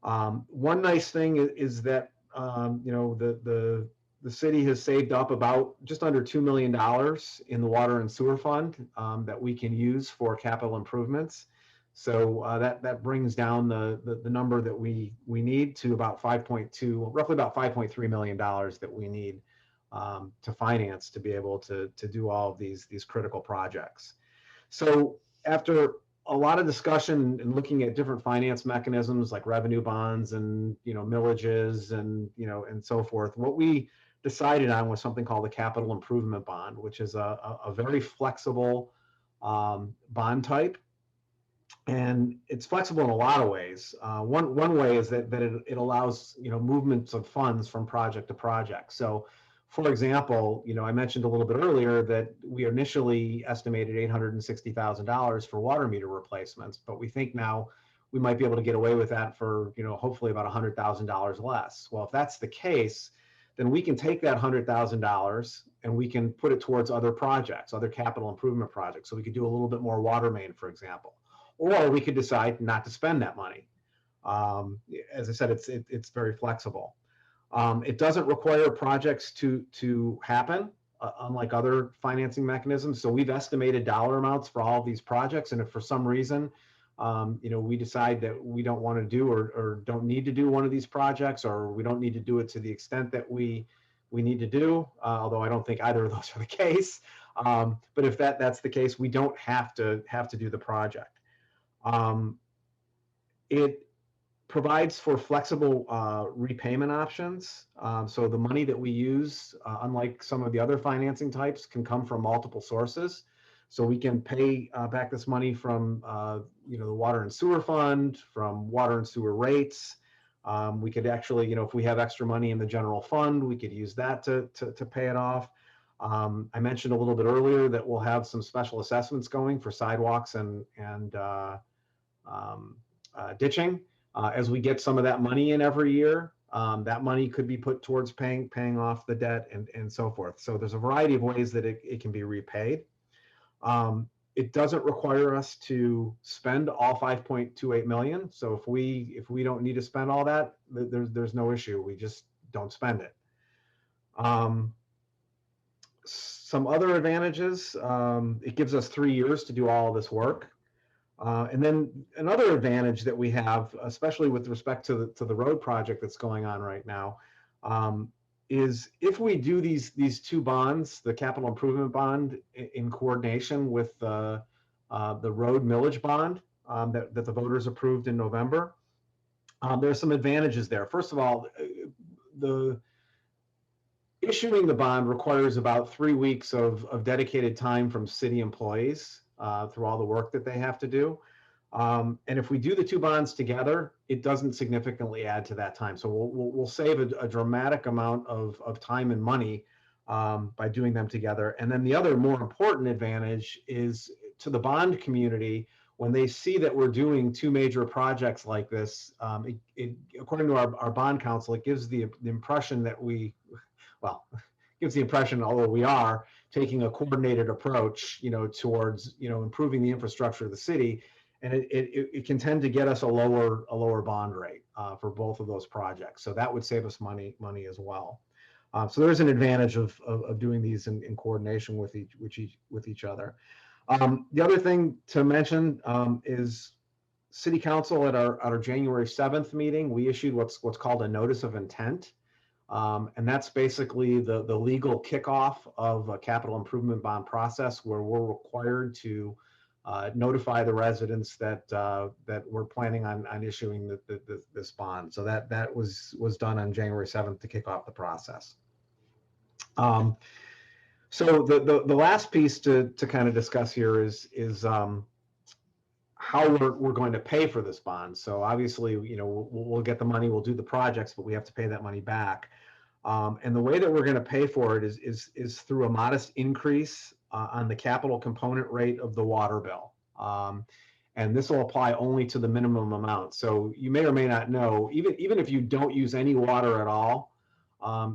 A: One nice thing is that the city has saved up about just under $2 million in the water and sewer fund that we can use for capital improvements. So that brings down the number that we need to about roughly about $5.3 million that we need to finance to be able to do all of these critical projects. So after a lot of discussion and looking at different finance mechanisms like revenue bonds and millages and and so forth, what we decided on was something called the capital improvement bond, which is a very flexible bond type. And it's flexible in a lot of ways. One way is that it allows movements of funds from project to project. So, for example, I mentioned a little bit earlier that we initially estimated $860,000 for water meter replacements, but we think now we might be able to get away with that for hopefully about $100,000 less. Well, if that's the case, then we can take that $100,000 and we can put it towards other projects, other capital improvement projects. So we could do a little bit more water main, for example. Or we could decide not to spend that money. As I said, it's very flexible. It doesn't require projects to happen, unlike other financing mechanisms. So we've estimated dollar amounts for all of these projects, and if for some reason, we decide that we don't want to do or don't need to do one of these projects, or we don't need to do it to the extent that we need to do, although I don't think either of those are the case. But if that's the case, we don't have to do the project. It provides for flexible repayment options. So the money that we use, unlike some of the other financing types, can come from multiple sources. So we can pay back this money from the water and sewer fund, from water and sewer rates. We could actually, if we have extra money in the general fund, we could use that to pay it off. I mentioned a little bit earlier that we'll have some special assessments going for sidewalks and ditching. As we get some of that money in every year, that money could be put towards paying off the debt and so forth. So there's a variety of ways that it can be repaid. It doesn't require us to spend all 5.28 million. So if we don't need to spend all that, there's no issue. We just don't spend it. Some other advantages, it gives us 3 years to do all of this work. And then another advantage that we have, especially with respect to the road project that's going on right now, is if we do these two bonds, the capital improvement bond in coordination with the road millage bond that the voters approved in November, there are some advantages there. First of all, the issuing the bond requires about 3 weeks of dedicated time from city employees through all the work that they have to do. And if we do the two bonds together, it doesn't significantly add to that time. So we'll save a dramatic amount of time and money by doing them together. And then the other more important advantage is to the bond community. When they see that we're doing two major projects like this, according to our bond counsel, it gives the impression that gives the impression, although we are taking a coordinated approach, towards, improving the infrastructure of the city, and it can tend to get us a lower bond rate for both of those projects. So that would save us money as well. So there's an advantage of doing these in coordination with each other. The other thing to mention is City Council at our January 7th meeting, we issued what's called a notice of intent. And that's basically the legal kickoff of a capital improvement bond process, where we're required to notify the residents that we're planning on issuing this bond. So that was done on January 7th to kick off the process. So the last piece to kind of discuss here is how we're going to pay for this bond. So obviously, we'll get the money, we'll do the projects, but we have to pay that money back. And the way that we're going to pay for it is through a modest increase on the capital component rate of the water bill. And this will apply only to the minimum amount. So you may or may not know, even if you don't use any water at all,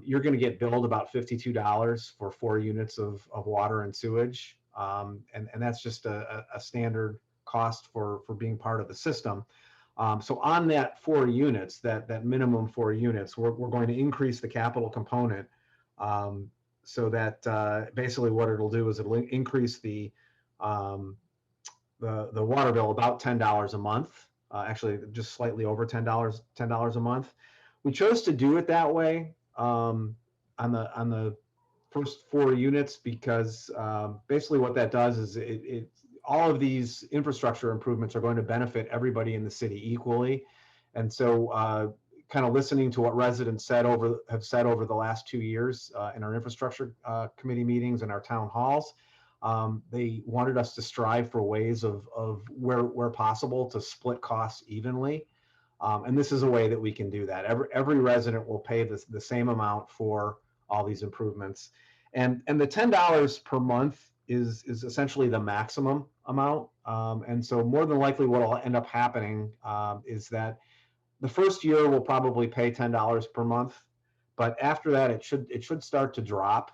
A: you're going to get billed about $52 for 4 units of water and sewage. And that's just a standard cost for being part of the system. So on that 4 units, that minimum 4 units, we're going to increase the capital component so that basically what it'll do is it'll increase the the water bill about $10 a month, actually just slightly over $10 a month. We chose to do it that way on the first 4 units because basically what that does is it all of these infrastructure improvements are going to benefit everybody in the city equally. And so kind of listening to what residents have said over the last 2 years in our infrastructure committee meetings and our town halls, they wanted us to strive for ways of where possible to split costs evenly. And this is a way that we can do that. Every resident will pay the same amount for all these improvements. And the $10 per month is essentially the maximum amount. And so more than likely what will end up happening is that the first year we'll probably pay $10 per month, but after that it should start to drop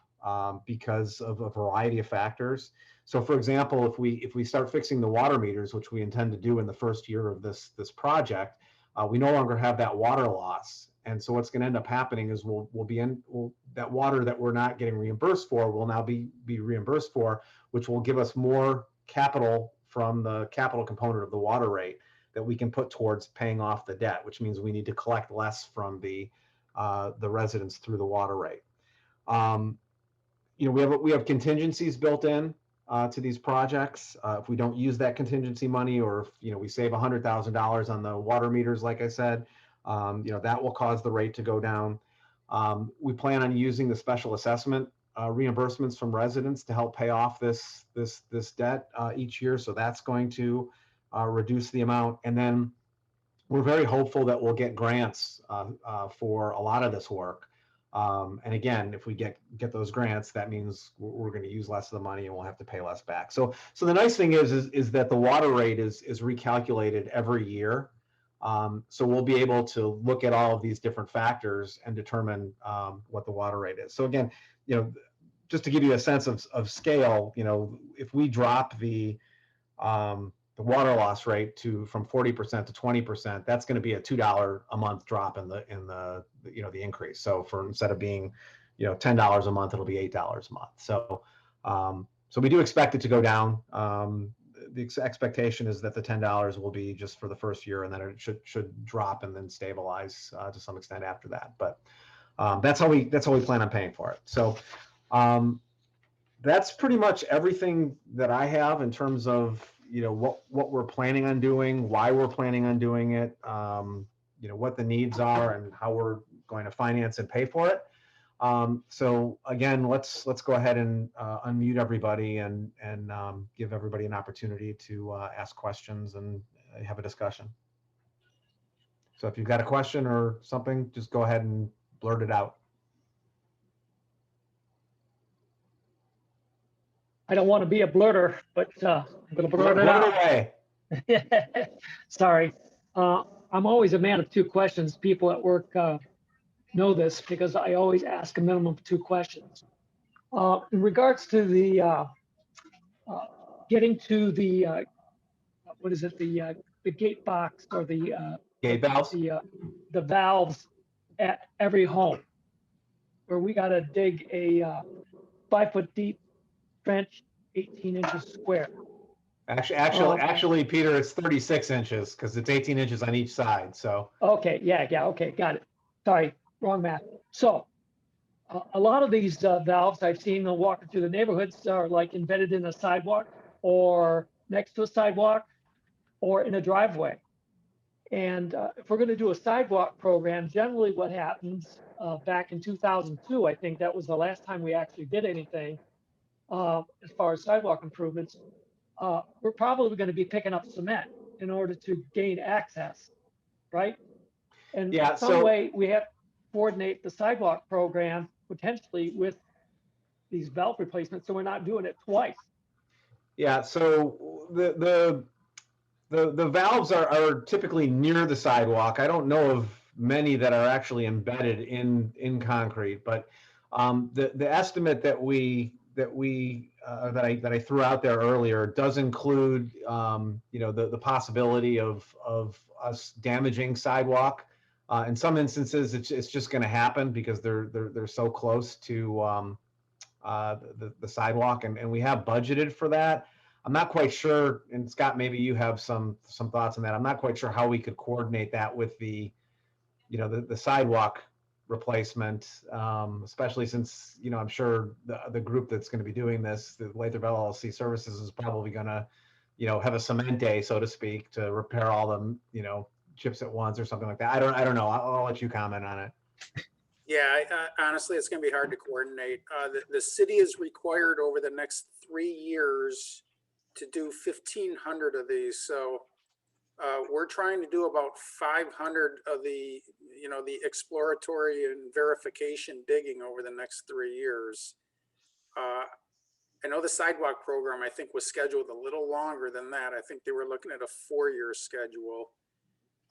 A: because of a variety of factors. So for example, if we start fixing the water meters, which we intend to do in the first year of this project, we no longer have that water loss. And so what's going to end up happening is that water that we're not getting reimbursed for will now be reimbursed for, which will give us more capital from the capital component of the water rate that we can put towards paying off the debt, which means we need to collect less from the residents through the water rate. We have contingencies built in to these projects. If we don't use that contingency money, or if we save $100,000 on the water meters, like I said, that will cause the rate to go down. We plan on using the special assessment reimbursements from residents to help pay off this debt each year. So that's going to reduce the amount. And then we're very hopeful that we'll get grants for a lot of this work. And again, if we get those grants, that means we're going to use less of the money and we'll have to pay less back. So the nice thing is that the water rate is recalculated every year. So we'll be able to look at all of these different factors and determine what the water rate is. So again, just to give you a sense of scale, if we drop the water loss rate from 40% to 20%, that's going to be a $2 a month drop in the increase. So instead of being $10 a month, it'll be $8 a month. So we do expect it to go down. The expectation is that the $10 will be just for the first year, and then it should drop and then stabilize to some extent after that. But that's how we plan on paying for it. So that's pretty much everything that I have in terms of what we're planning on doing, why we're planning on doing it, what the needs are, and how we're going to finance and pay for it. So again, let's go ahead and unmute everybody and give everybody an opportunity to ask questions and have a discussion. So if you've got a question or something, just go ahead and blurt it out.
C: I don't want to be a blurter, but I'm going to blurt it out.
A: Away.
C: Sorry. I'm always a man of two questions. People at work know this because I always ask a minimum of 2 questions. In regards to the getting to the the gate box or the
A: Gate valves.
C: The valves at every home, where we got to dig a 5-foot deep trench, 18 inches square.
A: Actually, Peter, it's 36 inches because it's 18 inches on each side. So.
C: Okay. Yeah. Okay. Got it. Sorry. Wrong math. So a lot of these valves I've seen walking through the neighborhoods are like embedded in a sidewalk or next to a sidewalk or in a driveway. And if we're going to do a sidewalk program, generally what happens back in 2002, I think that was the last time we actually did anything as far as sidewalk improvements. We're probably going to be picking up cement in order to gain access, right? And
A: yeah,
C: some way we have to coordinate the sidewalk program potentially with these valve replacements, so we're not doing it twice.
A: Yeah, so the valves are typically near the sidewalk. I don't know of many that are actually embedded in concrete, but the estimate that I threw out there earlier does include the possibility of us damaging sidewalk. In some instances, it's just going to happen because they're so close to the sidewalk, and we have budgeted for that. I'm not quite sure, and Scott, maybe you have some thoughts on that. I'm not quite sure how we could coordinate that with the, the sidewalk replacement, especially since, I'm sure the group that's going to be doing this, the Lathrup LLC Services, is probably going to, have a cement day, so to speak, to repair all the, chips at once or something like that. I don't know. I'll let you comment on it.
B: Yeah, honestly, it's going to be hard to coordinate. The city is required over the next 3 years to do 1,500 of these. So we're trying to do about 500 of the, the exploratory and verification digging over the next 3 years. I know the sidewalk program, I think, was scheduled a little longer than that. I think they were looking at a 4-year schedule.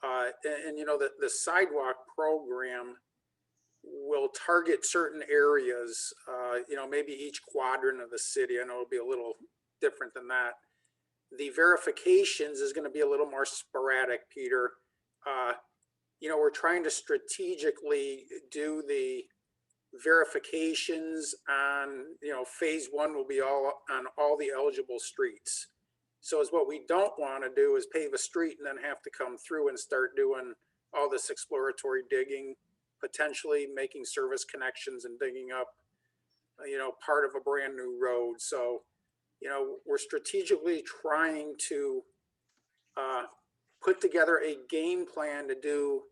B: And the sidewalk program will target certain areas, maybe each quadrant of the city. I know it'll be a little different than that. The verifications is going to be a little more sporadic, Peter. We're trying to strategically do the verifications on, phase 1 will be all on all the eligible streets. So is what we don't want to do is pave a street and then have to come through and start doing all this exploratory digging, potentially making service connections and digging up, part of a brand new road. So, we're strategically trying to put together a game plan to do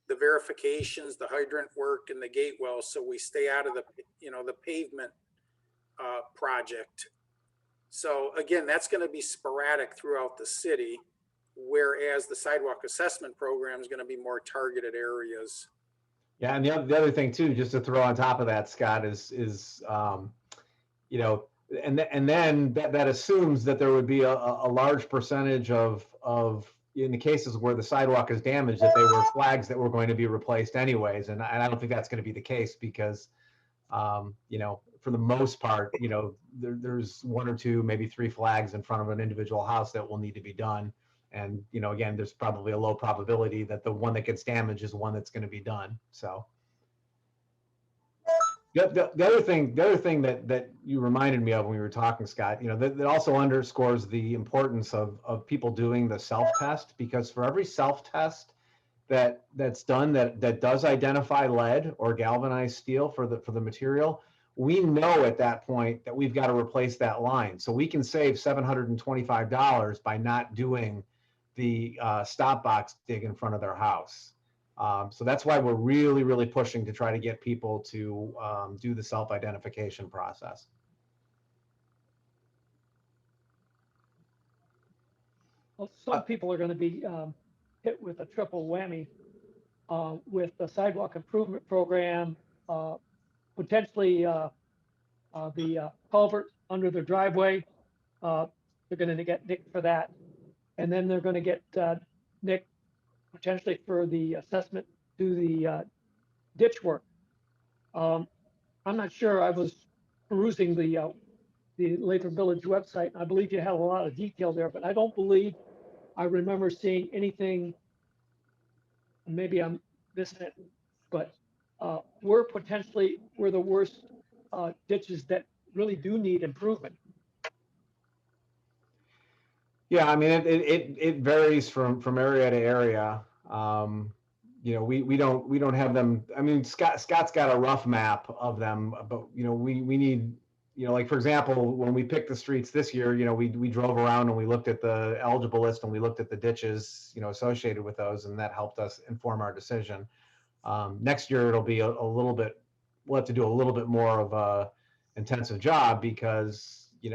B: the verifications, the hydrant work, and the gate wells, so we stay out of the, the pavement project. So again, that's going to be sporadic throughout the city, whereas the sidewalk assessment program is going to be more targeted areas.
A: Yeah, and the other thing too, just to throw on top of that, Scott, is and then that assumes that there would be a large percentage of in the cases where the sidewalk is damaged, that they were flags that were going to be replaced anyways, and I don't think that's going to be the case because for the most part, there's 1 or 2, maybe 3 flags in front of an individual house that will need to be done. And, again, there's probably a low probability that the one that gets damaged is the one that's going to be done. So the other thing that you reminded me of when we were talking, Scott, that also underscores the importance of people doing the self-test, because for every self-test that's done that does identify lead or galvanized steel for the material, we know at that point that we've got to replace that line. So we can save $725 by not doing the stop box dig in front of their house. So that's why we're really, really pushing to try to get people to do the self-identification process.
C: Well, some people are going to be hit with a triple whammy with the sidewalk improvement program, potentially the culvert under their driveway. They're going to get nicked for that. And then they're going to get nicked potentially for the assessment to the ditch work. I'm not sure. I was perusing the Lathrup Village website, and I believe you have a lot of detail there, but I don't believe I remember seeing anything. Maybe I'm missing it, but we're the worst ditches that really do need improvement.
A: Yeah, I mean, it varies from area to area. We don't have them. I mean, Scott's got a rough map of them, but we need, like for example, when we picked the streets this year, we drove around and we looked at the eligible list and we looked at the ditches, associated with those, and that helped us inform our decision. Next year it'll be a little bit. We'll have to do a little bit more of a intensive job because we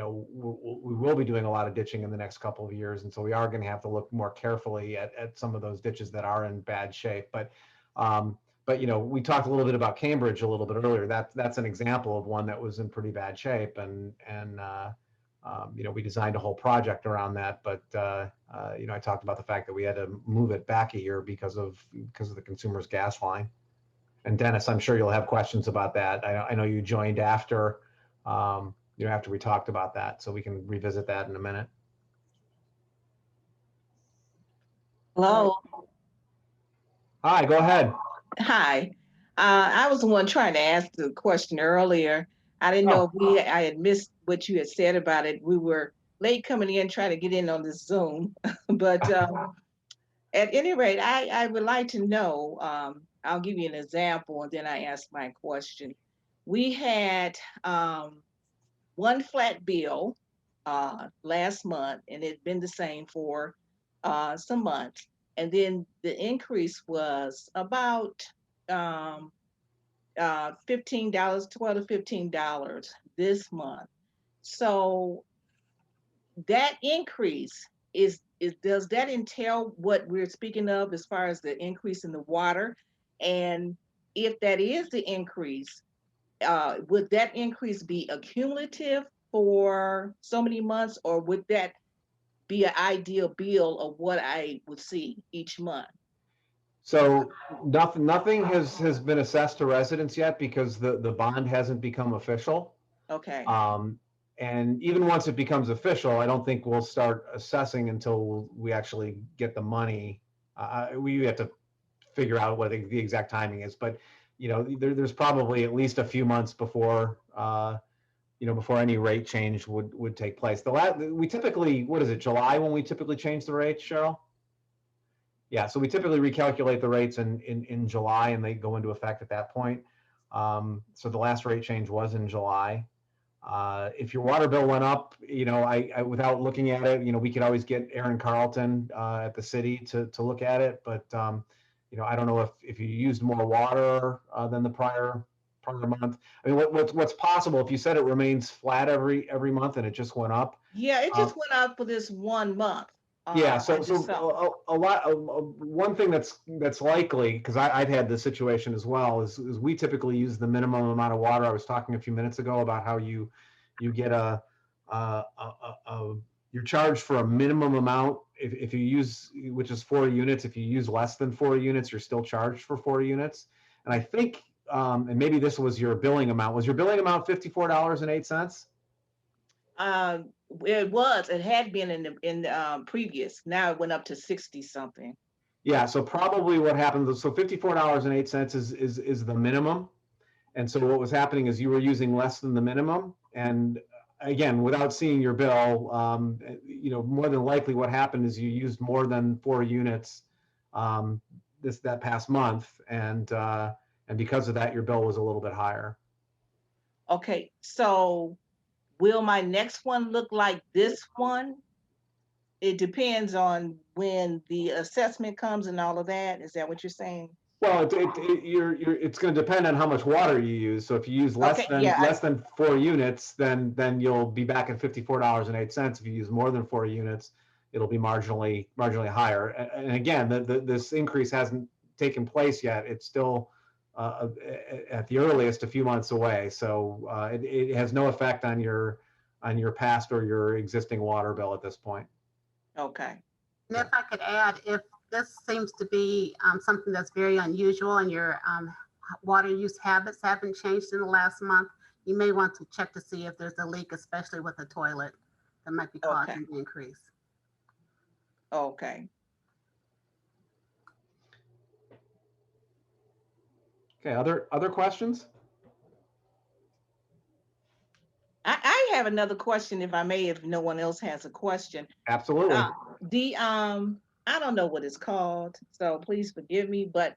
A: will be doing a lot of ditching in the next couple of years, and so we are going to have to look more carefully at some of those ditches that are in bad shape. But we talked a little bit about Cambridge a little bit earlier. That's an example of one that was in pretty bad shape, and we designed a whole project around that. But I talked about the fact that we had to move it back a year because of the consumer's gas line. And Dennis, I'm sure you'll have questions about that. I know you joined after. After we talked about that, so we can revisit that in a minute.
E: Hello.
A: Hi, go ahead.
E: Hi. I was the one trying to ask the question earlier. I didn't know if I had missed what you had said about it. We were late coming in trying to get in on this Zoom. But at any rate, I would like to know, I'll give you an example and then I ask my question. We had one flat bill last month, and it's been the same for some months. And then the increase was about $15, $12 to $15 this month. So that increase is does that entail what we're speaking of as far as the increase in the water? And if that is the increase, would that increase be accumulative for so many months, or would that be an ideal bill of what I would see each month?
A: So nothing has been assessed to residents yet because the bond hasn't become official.
E: Okay.
A: And even once it becomes official, I don't think we'll start assessing until we actually get the money. We have to figure out what the exact timing is, but there's probably at least a few months before before any rate change would take place. We typically, what is it, July when we typically change the rates, Cheryl? Yeah, so we typically recalculate the rates in July, and they go into effect at that point. So the last rate change was in July. If your water bill went up, I without looking at it, we could always get Aaron Carlton at the city to look at it. But I don't know if you used more water than the prior month. I mean, what's possible if you said it remains flat every month and it just went up?
E: Yeah, it just went up for this 1 month.
A: Yeah, so one thing that's likely, because I've had this situation as well, is we typically use the minimum amount of water. I was talking a few minutes ago about how you get you're charged for a minimum amount if you use, which is 4 units. If you use less than 4 units, you're still charged for 4 units. And I think, and maybe this was your billing amount. Was your billing amount $54.08?
E: It had been in the previous. Now it went up to 60 something.
A: Yeah, so probably what happened, so $54.08 is the minimum. And so what was happening is you were using less than the minimum. And again, without seeing your bill, more than likely what happened is you used more than 4 units that past month. And because of that, your bill was a little bit higher.
E: Okay, so will my next one look like this one? It depends on when the assessment comes and all of that. Is that what you're saying?
A: Well, it's going to depend on how much water you use. So if you use less than 4 units, then you'll be back at $54.08. If you use more than 4 units, it'll be marginally higher. And again, this increase hasn't taken place yet. It's still at the earliest a few months away. So it has no effect on your past or your existing water bill at this point.
E: Okay.
D: And if I could add, if this seems to be something that's very unusual and your water use habits haven't changed in the last month, you may want to check to see if there's a leak, especially with the toilet, that might be causing the increase.
E: Okay.
A: Okay, other questions?
E: I have another question, if I may, if no one else has a question.
A: Absolutely.
E: I don't know what it's called, so please forgive me, but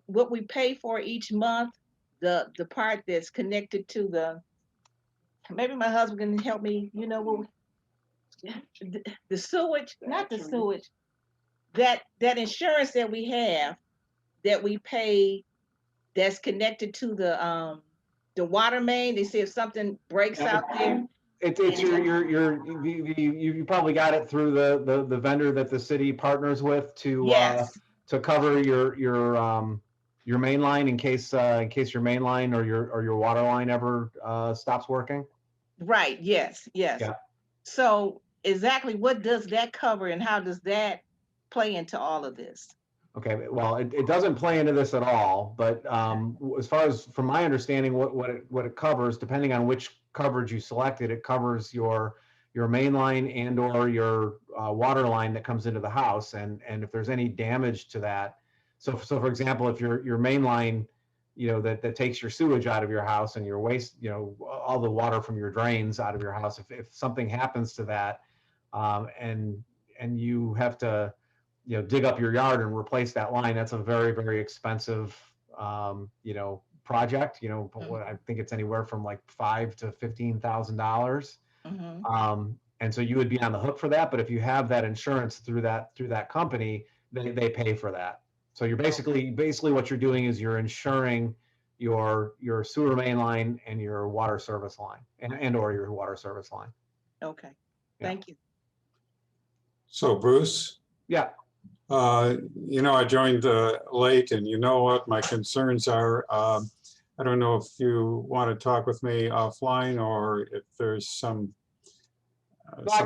E: what we pay for each month, the part that's connected to maybe my husband can help me, the sewage, not the sewage, that insurance that we have, that we pay, that's connected to the water main. They say if something breaks out there.
A: It's you probably got it through the vendor that the city partners with to cover your main line in case your main line or your water line ever stops working.
E: Right. Yes.
A: Yeah.
E: So exactly what does that cover, and how does that play into all of this?
A: Okay, well, it doesn't play into this at all, but as far as from my understanding, what it covers, depending on which coverage you selected, it covers your main line and or your water line that comes into the house, and if there's any damage to that, so for example, if your main line that takes your sewage out of your house and your waste, all the water from your drains out of your house. If something happens to that, and you have to, dig up your yard and replace that line, that's a very, very expensive, project. I think it's anywhere from like $5,000 to $15,000.
E: Mm-hmm.
A: And so you would be on the hook for that. But if you have that insurance through that company, they pay for that. So you're basically what you're doing is you're insuring your sewer main line and your water service line and or your water service line.
E: Okay,
A: Yeah.
E: thank you.
F: So Bruce,
A: Yeah.
F: I joined late, and you know what my concerns are. I don't know if you want to talk with me offline or if there's some.
A: No, I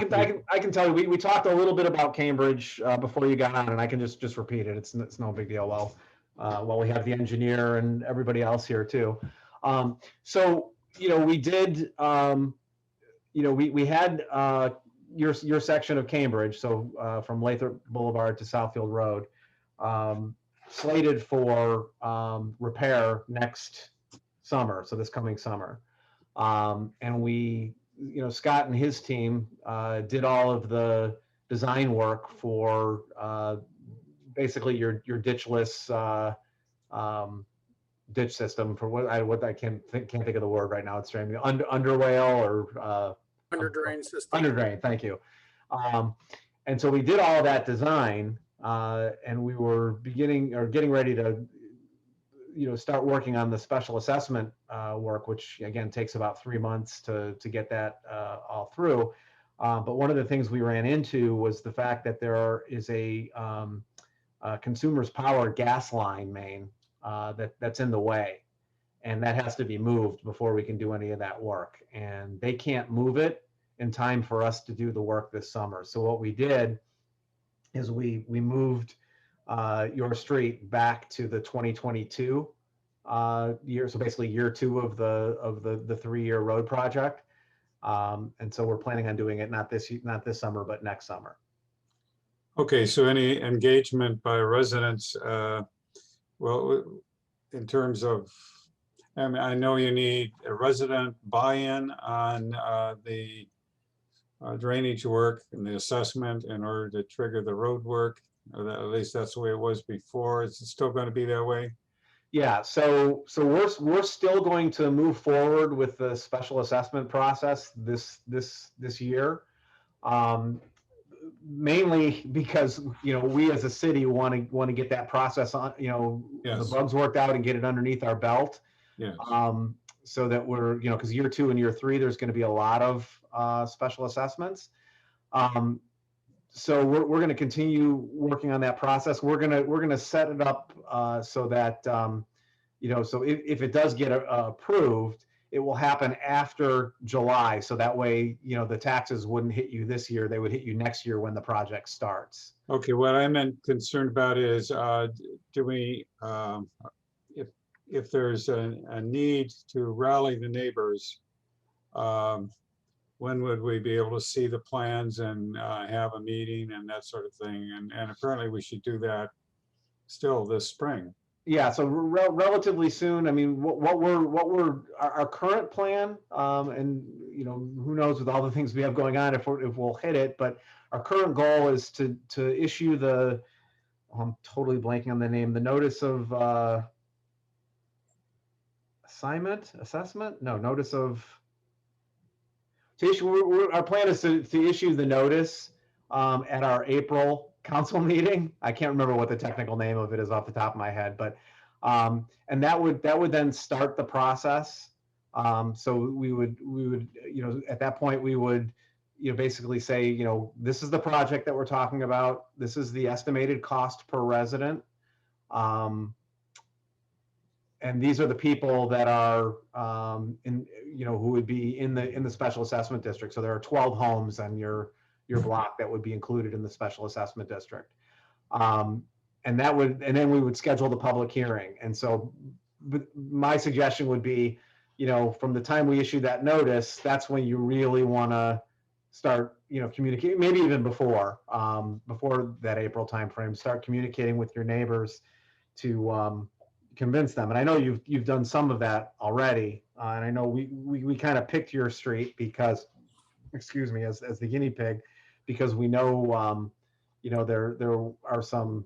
A: can tell you. We talked a little bit about Cambridge before you got on, and I can just repeat it. It's no big deal. Well, we have the engineer and everybody else here too. So we did. We had your section of Cambridge, so from Lathrup Boulevard to Southfield Road, slated for repair next summer. So this coming summer, and we. Scott and his team did all of the design work for basically your ditchless ditch system for what I can't think of the word right now. It's trying to underwale or
B: Underdrain system.
A: Underdrain. Thank you. And so we did all of that design, and we were getting ready to start working on the special assessment work, which again takes about 3 months to get that all through. But one of the things we ran into was the fact that there is a Consumers Power gas line main that's in the way, and that has to be moved before we can do any of that work. And they can't move it in time for us to do the work this summer. So what we did is we moved your street back to the 2022 year, so basically year 2 of the 3-year road project, and so we're planning on doing it not this summer but next summer.
F: Okay, so any engagement by residents, well, in terms of, I know you need a resident buy-in on the drainage work and the assessment in order to trigger the road work. Or at least that's the way it was before. Is it still going to be that way?
A: Yeah, so we're still going to move forward with the special assessment process this year, mainly because we as a city want to get that process on,
F: Yes.
A: the bugs worked out and get it underneath our belt.
F: Yes.
A: So that we're because year 2 and year 3 there's going to be a lot of special assessments. So we're going to continue working on that process. We're going to set it up so that so if it does get approved, it will happen after July. So that way the taxes wouldn't hit you this year; they would hit you next year when the project starts.
F: Okay, what I'm concerned about is do we if there's a need to rally the neighbors. When would we be able to see the plans and have a meeting and that sort of thing? And apparently we should do that still this spring.
A: Yeah, so relatively soon. I mean, our current plan, and who knows with all the things we have going on if we'll hit it. But our current goal is to issue the, I'm totally blanking on the name, the notice of assessment. No, notice of. To issue, our plan is to issue the notice at our April council meeting. I can't remember what the technical name of it is off the top of my head, but and that would then start the process. So we would at that point we would basically say this is the project that we're talking about. This is the estimated cost per resident. And these are the people that are who would be in the special assessment district. So there are 12 homes on your block that would be included in the special assessment district. And then we would schedule the public hearing. And so my suggestion would be, from the time we issue that notice, that's when you really want to start, communicating, maybe even before that April timeframe, start communicating with your neighbors to convince them. And I know you've done some of that already. And I know we kind of picked your street because, excuse me, as the guinea pig, because we know, there are some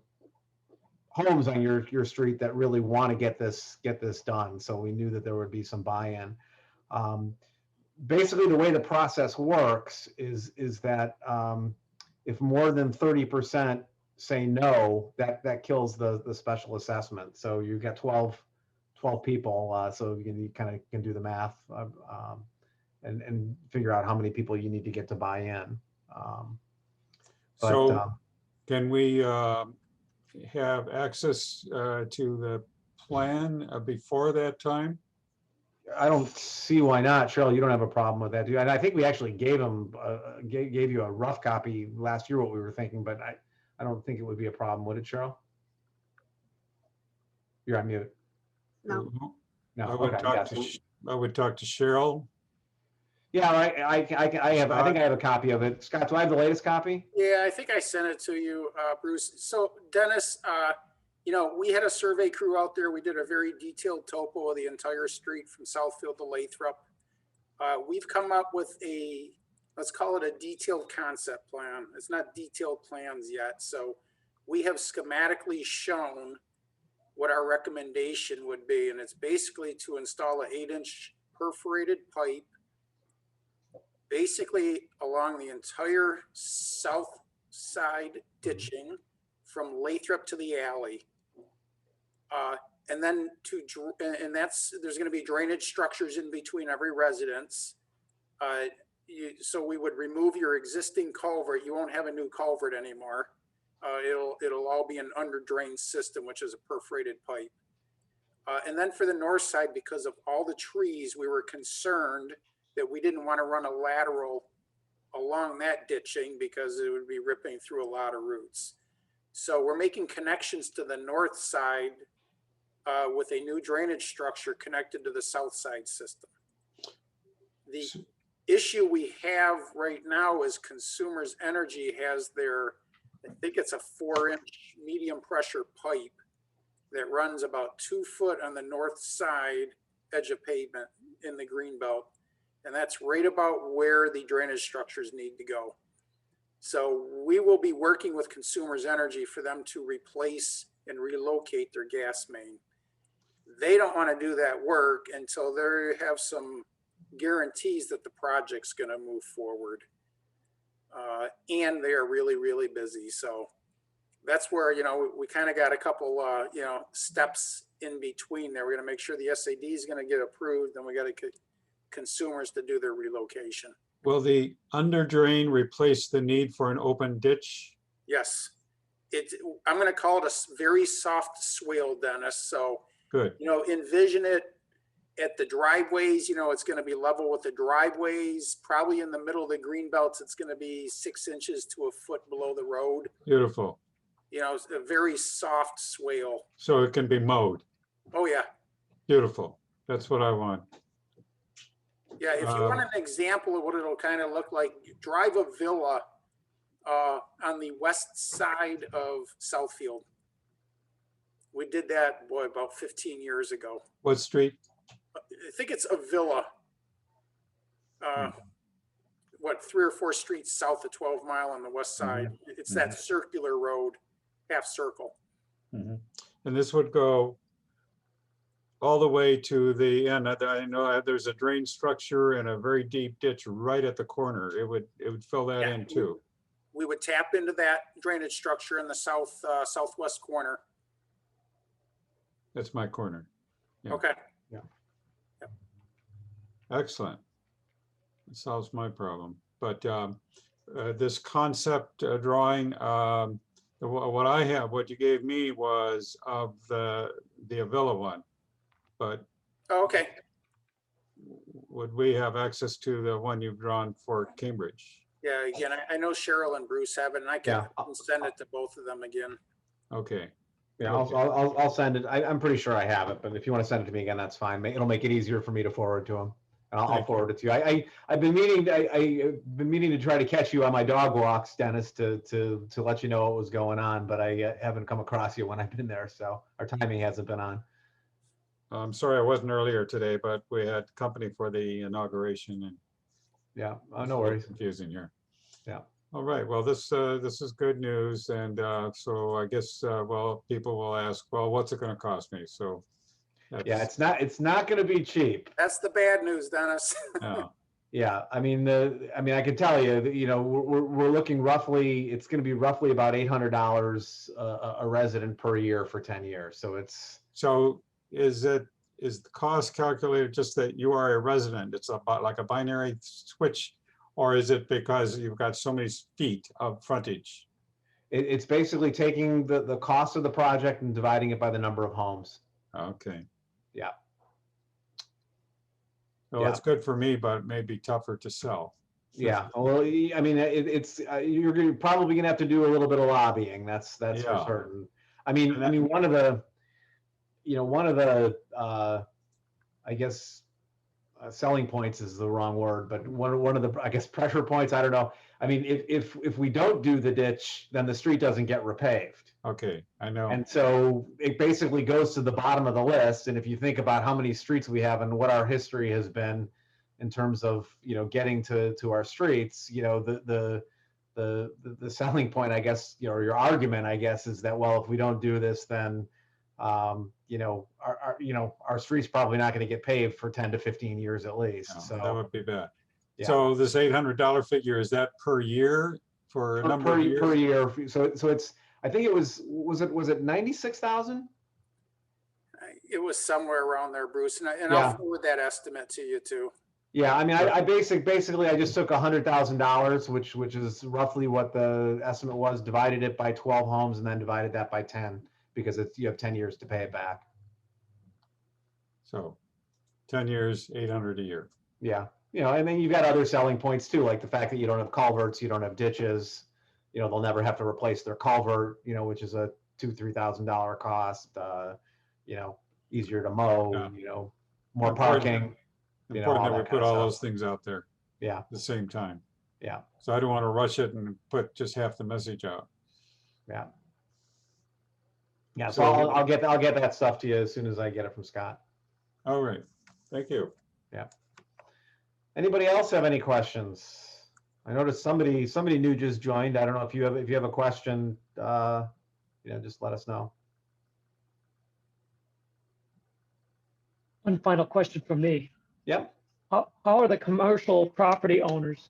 A: homes on your street that really want to get this done. So we knew that there would be some buy-in. Basically, the way the process works is that if more than 30% say no, that kills the special assessment. So you get 12 people, so you kind of can do the math and figure out how many people you need to get to buy in.
F: So can we have access to the plan before that time?
A: I don't see why not. Cheryl, you don't have a problem with that, do you? And I think we actually gave you a rough copy last year, what we were thinking, but I don't think it would be a problem, would it, Cheryl? You're on mute.
D: No.
A: No.
F: I would
A: Okay.
F: talk
A: Yeah.
F: to I would talk to Cheryl.
A: Yeah. I think I have a copy of it. Scott, do I have the latest copy?
B: Yeah, I think I sent it to you, Bruce. So Dennis, we had a survey crew out there. We did a very detailed topo of the entire street from Southfield to Lathrup. We've come up with let's call it a detailed concept plan. It's not detailed plans yet. So we have schematically shown what our recommendation would be. And it's basically to install an 8-inch perforated pipe basically along the entire south side ditching from Lathrup to the alley. And then there's going to be drainage structures in between every residence. So we would remove your existing culvert. You won't have a new culvert anymore. It'll all be an under drain system, which is a perforated pipe. And then for the north side, because of all the trees, we were concerned that we didn't want to run a lateral along that ditching because it would be ripping through a lot of roots. So we're making connections to the north side with a new drainage structure connected to the south side system. The issue we have right now is Consumers Energy has I think it's a 4-inch medium pressure pipe that runs about 2 foot on the north side edge of pavement in the greenbelt. And that's right about where the drainage structures need to go. So we will be working with Consumers Energy for them to replace and relocate their gas main. They don't want to do that work until they have some guarantees that the project's going to move forward. And they are really, really busy. So that's where, we kind of got a couple, steps in between there. We're going to make sure the SAD is going to get approved. Then we got to get Consumers to do their relocation.
F: Will the under drain replace the need for an open ditch?
B: Yes. I'm going to call it a very soft swale, Dennis. So,
F: Good.
B: Envision it at the driveways, it's going to be level with the driveways, probably in the middle of the green belts. It's going to be 6 inches to a foot below the road.
F: Beautiful.
B: It's a very soft swale.
F: So it can be mowed.
B: Oh yeah.
F: Beautiful. That's what I want.
B: Yeah. If you want an example of what it'll kind of look like, drive a villa on the west side of Southfield. We did that, about 15 years ago.
F: What street?
B: I think it's a villa. 3 or 4 streets south of 12 Mile on the west side. It's that circular road, half circle.
F: And this would go all the way to the end. I know there's a drain structure and a very deep ditch right at the corner. It would fill that in too.
B: We would tap into that drainage structure in the southwest corner.
F: That's my corner. Yeah.
B: Okay.
A: Yeah.
B: Yep.
F: Excellent. It solves my problem. But this concept drawing, what you gave me was of the Avila one. But
B: okay.
F: Would we have access to the one you've drawn for Cambridge?
B: Yeah, again, I know Cheryl and Bruce have it, and I can send it to both of them again.
F: Okay.
A: Yeah, I'll send it. I'm pretty sure I have it, but if you want to send it to me again, that's fine. It'll make it easier for me to forward to him. And I'll forward it to you. I've been meaning to try to catch you on my dog walks, Dennis, to let you know what was going on, but I haven't come across you when I've been there, so our timing hasn't been on.
F: I'm sorry I wasn't earlier today, but we had company for the inauguration and
A: Yeah,
F: it's
A: no
F: a little
A: worries.
F: confusing here.
A: Yeah.
F: All right, well, this is good news, and so I guess, well, people will ask, well, what's it gonna cost me? So
A: Yeah,
F: that's,
A: it's not going to be cheap.
B: That's the bad news, Dennis.
F: yeah,
A: Yeah, I mean I can tell you that, you know, we're looking roughly, it's going to be roughly about $800 a resident per year for 10 years. So it's,
F: so is the cost calculated just that you are a resident? It's about like a binary switch, or is it because you've got so many feet of frontage?
A: it's basically taking the cost of the project and dividing it by the number of homes.
F: Okay.
A: Yeah.
F: Well,
A: Yeah.
F: it's good for me, but it may be tougher to sell.
A: Yeah, well, I mean, it's you're probably gonna have to do a little bit of lobbying. That's for
F: Yeah.
A: certain.
F: And
A: I mean, one of the, you know, one of the, I guess, selling points is the wrong word, but one of the, I guess, pressure points. I don't know. I mean, if we don't do the ditch, then the street doesn't get repaved,
F: Okay, I know.
A: and so it basically goes to the bottom of the list. And if you think about how many streets we have and what our history has been in terms of, you know, getting to our streets, you know, the selling point, I guess, you know, or your argument, I guess, is that, well, if we don't do this, then you know, our streets probably not going to get paved for 10 to 15 years at least.
F: No,
A: So
F: that would be bad.
A: yeah.
F: So this $800 figure, is that per year for a number of years?
A: per year. So it's, I think it was it 96,000?
B: It was somewhere around there, Bruce, and
A: Yeah.
B: I'll forward that estimate to you too.
A: Yeah, I mean, I basically I just took $100,000, which is roughly what the estimate was, divided it by 12 homes, and then divided that by 10 because it's, you have 10 years to pay it back.
F: So 10 years, 800 a year.
A: Yeah, you know, and then you've got other selling points too, like the fact that you don't have culverts, you don't have ditches. You know, they'll never have to replace their culvert, you know, which is a $2,000-3,000 cost. You know, easier to mow.
F: Yeah.
A: You know, more
F: Important.
A: parking. You know,
F: Important
A: all
F: that we
A: that kind
F: put
A: of
F: all
A: stuff.
F: those things out there
A: Yeah,
F: at the same time.
A: yeah,
F: So I don't want to rush it and put just half the message out.
A: yeah. Yeah, so
F: So-
A: I'll get that stuff to you as soon as I get it from Scott.
F: All right, thank you.
A: Anybody else have any questions? I noticed somebody new just joined. I don't know if you have a question, you know, just let us know.
C: One final question from me.
A: Yep.
C: How are the commercial property owners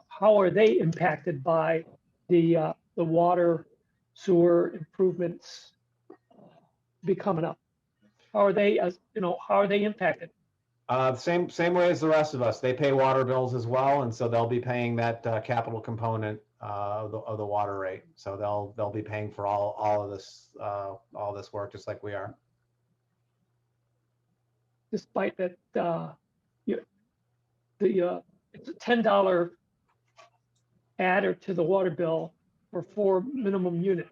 C: how are they impacted by the water sewer improvements be coming up? How are they, how are they impacted?
A: Same way as the rest of us. They pay water bills as well, and so they'll be paying that capital component of the water rate. So they'll be paying for all of this work just like we are.
C: Despite that, it's a $10 adder to the water bill for 4 minimum units.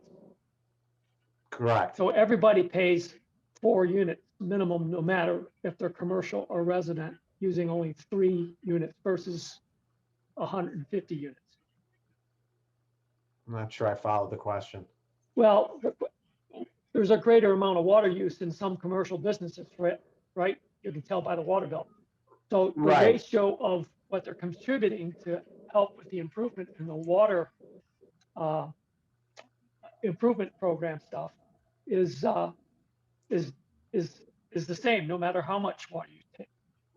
A: Correct.
C: So everybody pays 4 units minimum, no matter if they're commercial or resident, using only 3 units versus 150 units.
A: I'm not sure I followed the question.
C: Well, there's a greater amount of water use in some commercial businesses, right? You can tell by the water bill. So the
A: Right.
C: ratio of what they're contributing to help with the improvement in the water improvement program stuff is the same, no matter how much water you take.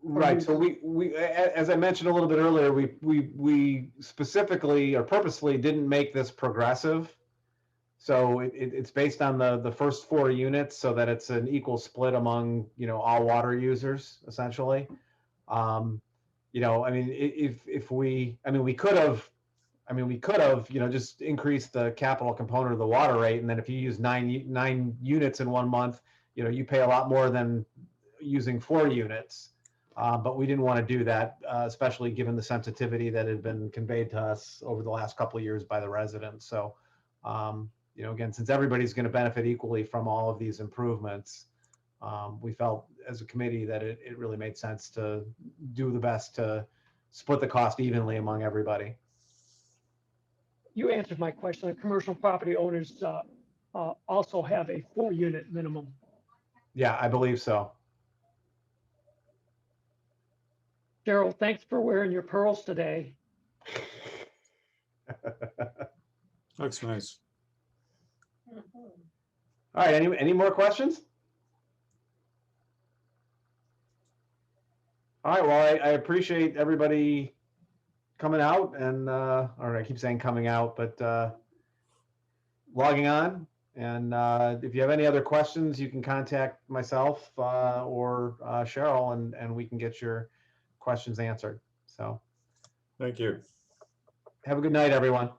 A: Right. So we as I mentioned a little bit earlier, we specifically or purposely didn't make this progressive. So it's based on the first 4 units, so that it's an equal split among, you know, all water users essentially. You know, I mean, if we, I mean, we could have, you know, just increased the capital component of the water rate, and then if you use 9 units in 1 month, you know, you pay a lot more than using 4 units. But we didn't want to do that, especially given the sensitivity that had been conveyed to us over the last couple of years by the residents. So, you know, again, since everybody's going to benefit equally from all of these improvements, we felt as a committee that it really made sense to do the best to split the cost evenly among everybody.
C: You answered my question. Commercial property owners also have a 4 unit minimum
A: Yeah, I believe so.
C: Cheryl, thanks for wearing your pearls today.
F: Looks nice.
A: All right, any more questions? All right, well, I appreciate everybody coming out and, or I keep saying coming out, but logging on. And if you have any other questions, you can contact myself or Cheryl, and we can get your questions answered. So
F: Thank you.
A: have a good night, everyone.